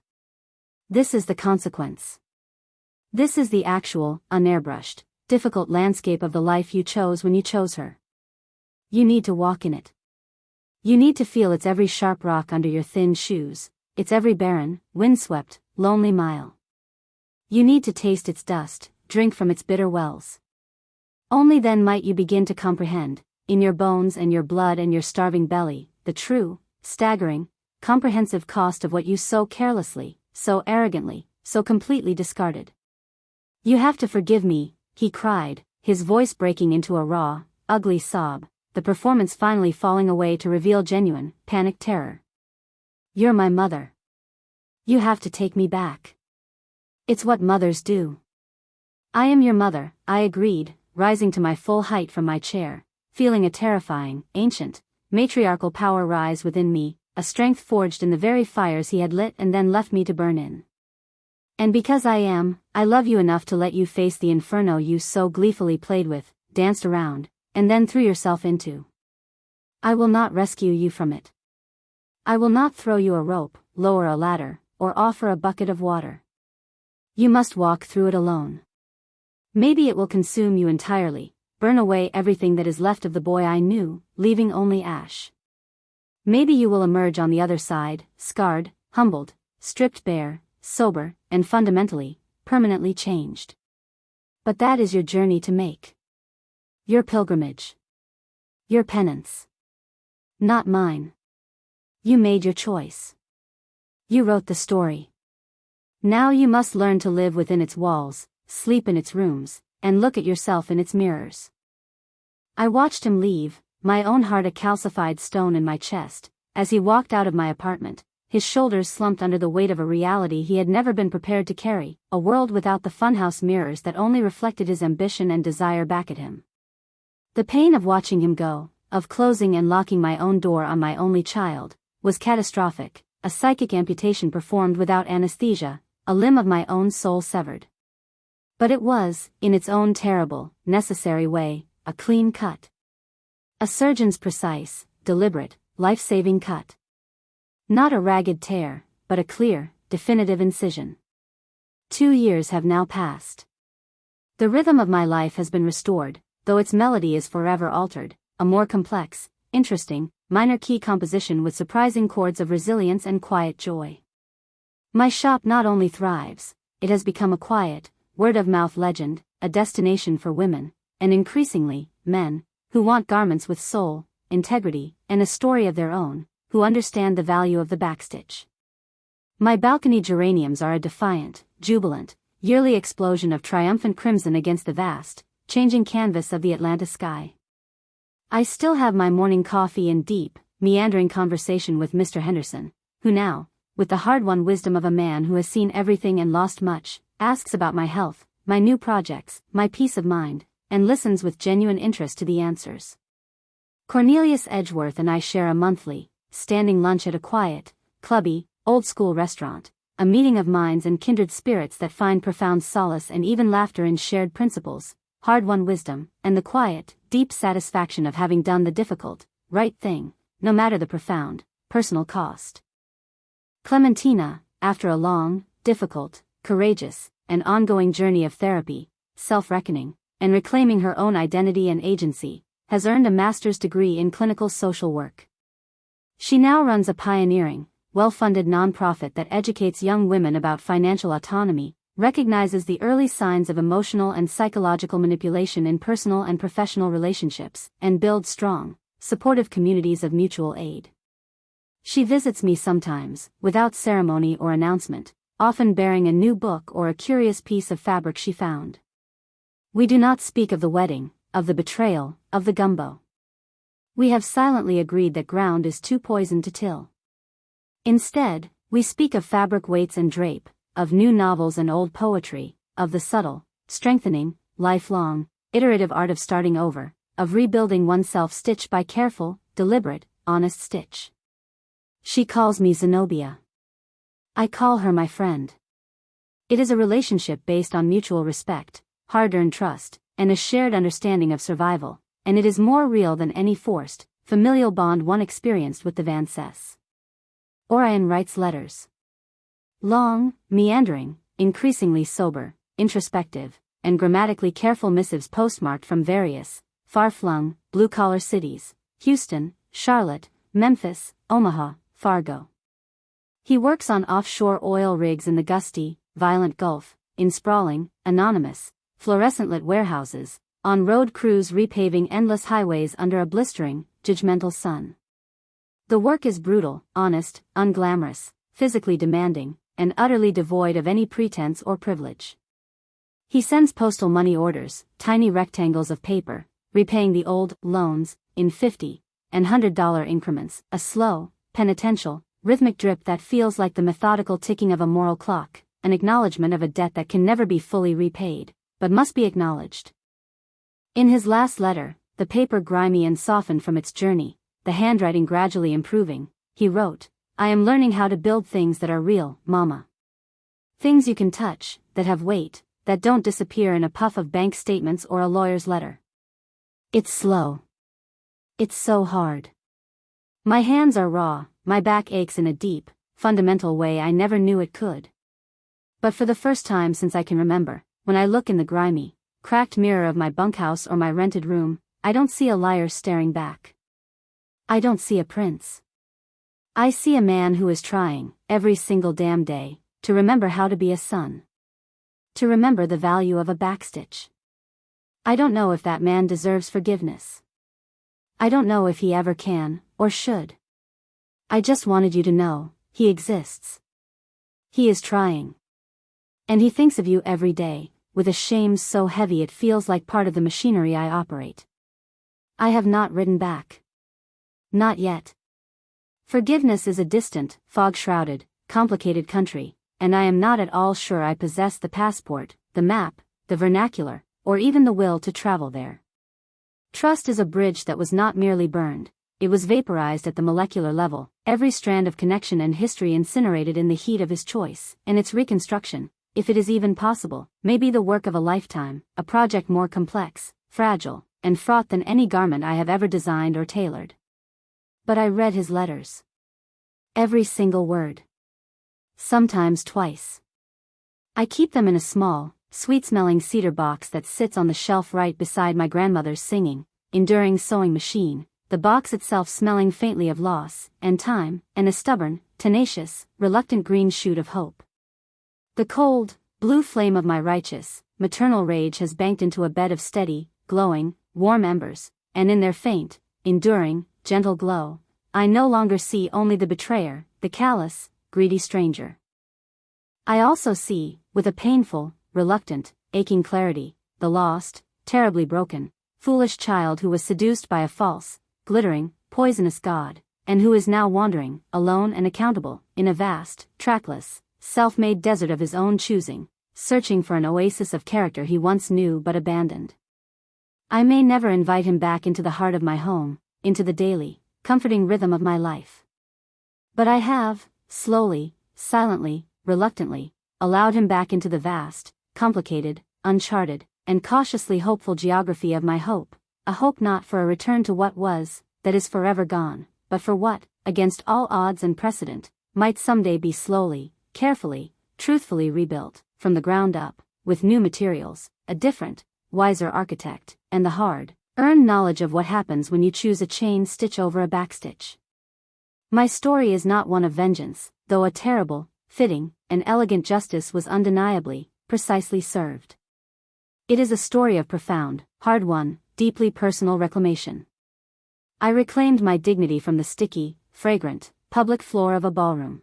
This is the consequence. This is the actual, unairbrushed, difficult landscape of the life you chose when you chose her. You need to walk in it. You need to feel its every sharp rock under your thin shoes, its every barren, windswept, lonely mile. You need to taste its dust, drink from its bitter wells. Only then might you begin to comprehend, in your bones and your blood and your starving belly, the true, staggering, comprehensive cost of what you so carelessly, so arrogantly, so completely discarded. You have to forgive me, he cried, his voice breaking into a raw, ugly sob, the performance finally falling away to reveal genuine, panicked terror. You're my mother. You have to take me back. It's what mothers do. I am your mother, I agreed, rising to my full height from my chair, feeling a terrifying, ancient, matriarchal power rise within me, a strength forged in the very fires he had lit and then left me to burn in. And because I love you enough to let you face the inferno you so gleefully played with, danced around, and then threw yourself into. I will not rescue you from it. I will not throw you a rope, lower a ladder, or offer a bucket of water. You must walk through it alone. Maybe it will consume you entirely, burn away everything that is left of the boy I knew, leaving only ash. Maybe you will emerge on the other side, scarred, humbled, stripped bare, sober, and fundamentally, permanently changed. But that is your journey to make. Your pilgrimage. Your penance. Not mine. You made your choice. You wrote the story. Now you must learn to live within its walls, sleep in its rooms, and look at yourself in its mirrors. I watched him leave, my own heart a calcified stone in my chest, as he walked out of my apartment, his shoulders slumped under the weight of a reality he had never been prepared to carry, a world without the funhouse mirrors that only reflected his ambition and desire back at him. The pain of watching him go, of closing and locking my own door on my only child, was catastrophic, a psychic amputation performed without anesthesia, a limb of my own soul severed. But it was, in its own terrible, necessary way, a clean cut. A surgeon's precise, deliberate, life-saving cut. Not a ragged tear, but a clear, definitive incision. 2 years have now passed. The rhythm of my life has been restored, though its melody is forever altered, a more complex, interesting, minor key composition with surprising chords of resilience and quiet joy. My shop not only thrives, it has become a quiet, word-of-mouth legend, a destination for women, and increasingly, men, who want garments with soul, integrity, and a story of their own, who understand the value of the backstitch. My balcony geraniums are a defiant, jubilant, yearly explosion of triumphant crimson against the vast, changing canvas of the Atlanta sky. I still have my morning coffee and deep, meandering conversation with Mr. Henderson, who now, with the hard-won wisdom of a man who has seen everything and lost much, asks about my health, my new projects, my peace of mind, and listens with genuine interest to the answers. Cornelius Edgeworth and I share a monthly, standing lunch at a quiet, clubby, old-school restaurant, a meeting of minds and kindred spirits that find profound solace and even laughter in shared principles, hard-won wisdom, and the quiet, deep satisfaction of having done the difficult, right thing, no matter the profound, personal cost. Clementina, after a long, difficult, courageous, and ongoing journey of therapy, self-reckoning, and reclaiming her own identity and agency, has earned a master's degree in clinical social work. She now runs a pioneering, well-funded nonprofit that educates young women about financial autonomy, recognizes the early signs of emotional and psychological manipulation in personal and professional relationships, and builds strong, supportive communities of mutual aid. She visits me sometimes, without ceremony or announcement, often bearing a new book or a curious piece of fabric she found. We do not speak of the wedding, of the betrayal, of the gumbo. We have silently agreed that ground is too poisoned to till. Instead, we speak of fabric weights and drape, of new novels and old poetry, of the subtle, strengthening, lifelong, iterative art of starting over, of rebuilding oneself stitch by careful, deliberate, honest stitch. She calls me Zenobia. I call her my friend. It is a relationship based on mutual respect, hard-earned trust, and a shared understanding of survival, and it is more real than any forced, familial bond one experienced with the Van Cess. Orion writes letters. Long, meandering, increasingly sober, introspective, and grammatically careful missives postmarked from various, far-flung, blue-collar cities, Houston, Charlotte, Memphis, Omaha, Fargo. He works on offshore oil rigs in the gusty, violent Gulf, in sprawling, anonymous, fluorescent-lit warehouses, on road crews repaving endless highways under a blistering, judgmental sun. The work is brutal, honest, unglamorous, physically demanding, and utterly devoid of any pretense or privilege. He sends postal money orders, tiny rectangles of paper, repaying the old loans in $50 and $100 increments, a slow, penitential, rhythmic drip that feels like the methodical ticking of a moral clock, an acknowledgement of a debt that can never be fully repaid, but must be acknowledged. In his last letter, the paper grimy and softened from its journey, the handwriting gradually improving, he wrote, "I am learning how to build things that are real, Mama. Things you can touch, that have weight, that don't disappear in a puff of bank statements or a lawyer's letter. It's slow. It's so hard. My hands are raw, my back aches in a deep, fundamental way I never knew it could. But for the first time since I can remember, when I look in the grimy, cracked mirror of my bunkhouse or my rented room, I don't see a liar staring back. I don't see a prince. I see a man who is trying, every single damn day, to remember how to be a son. To remember the value of a backstitch. I don't know if that man deserves forgiveness. I don't know if he ever can, or should. I just wanted you to know, he exists. He is trying. And he thinks of you every day, with a shame so heavy it feels like part of the machinery I operate. I have not written back. Not yet. Forgiveness is a distant, fog-shrouded, complicated country, and I am not at all sure I possess the passport, the map, the vernacular, or even the will to travel there. Trust is a bridge that was not merely burned, it was vaporized at the molecular level, every strand of connection and history incinerated in the heat of his choice, and its reconstruction, if it is even possible, may be the work of a lifetime, a project more complex, fragile, and fraught than any garment I have ever designed or tailored. But I read his letters. Every single word. Sometimes twice. I keep them in a small, sweet-smelling cedar box that sits on the shelf right beside my grandmother's singing, enduring sewing machine, the box itself smelling faintly of loss, and time, and a stubborn, tenacious, reluctant green shoot of hope. The cold, Blue flame of my righteous, maternal rage has banked into a bed of steady, glowing, warm embers, and in their faint, enduring, gentle glow, I no longer see only the betrayer, the callous, greedy stranger. I also see, with a painful, reluctant, aching clarity, the lost, terribly broken, foolish child who was seduced by a false, glittering, poisonous god, and who is now wandering, alone and accountable, in a vast, trackless, self-made desert of his own choosing, searching for an oasis of character he once knew but abandoned. I may never invite him back into the heart of my home, into the daily, comforting rhythm of my life. But I have, slowly, silently, reluctantly, allowed him back into the vast, complicated, uncharted, and cautiously hopeful geography of my hope, a hope not for a return to what was, that is forever gone, but for what, against all odds and precedent, might someday be slowly, carefully, truthfully rebuilt, from the ground up, with new materials, a different, wiser architect, and the hard-earned knowledge of what happens when you choose a chain stitch over a backstitch. My story is not one of vengeance, though a terrible, fitting, and elegant justice was undeniably, precisely served. It is a story of profound, hard-won, deeply personal reclamation. I reclaimed my dignity from the sticky, fragrant, public floor of a ballroom.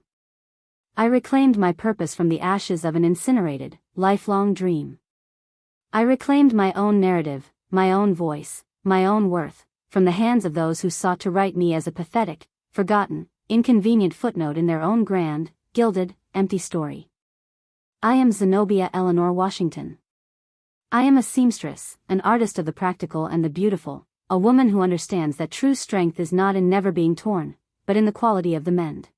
I reclaimed my purpose from the ashes of an incinerated, lifelong dream. I reclaimed my own narrative, my own voice, my own worth, from the hands of those who sought to write me as a pathetic, forgotten, inconvenient footnote in their own grand, gilded, empty story. I am Zenobia Eleanor Washington. I am a seamstress, an artist of the practical and the beautiful, a woman who understands that true strength is not in never being torn, but in the quality of the mend.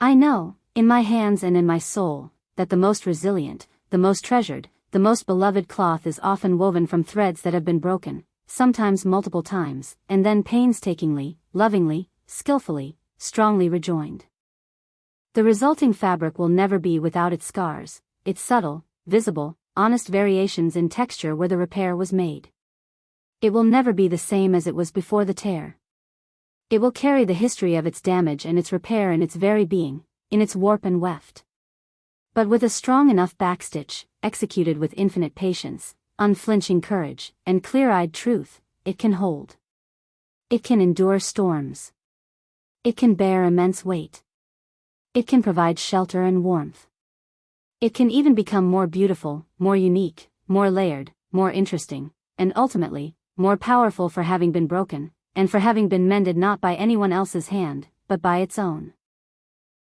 I know, in my hands and in my soul, that the most resilient, the most treasured, the most beloved cloth is often woven from threads that have been broken, sometimes multiple times, and then painstakingly, lovingly, skillfully, strongly rejoined. The resulting fabric will never be without its scars, its subtle, visible, honest variations in texture where the repair was made. It will never be the same as it was before the tear. It will carry the history of its damage and its repair in its very being, in its warp and weft. But with a strong enough backstitch, executed with infinite patience, unflinching courage, and clear-eyed truth, it can hold. It can endure storms. It can bear immense weight. It can provide shelter and warmth. It can even become more beautiful, more unique, more layered, more interesting, and ultimately, more powerful for having been broken, and for having been mended not by anyone else's hand, but by its own.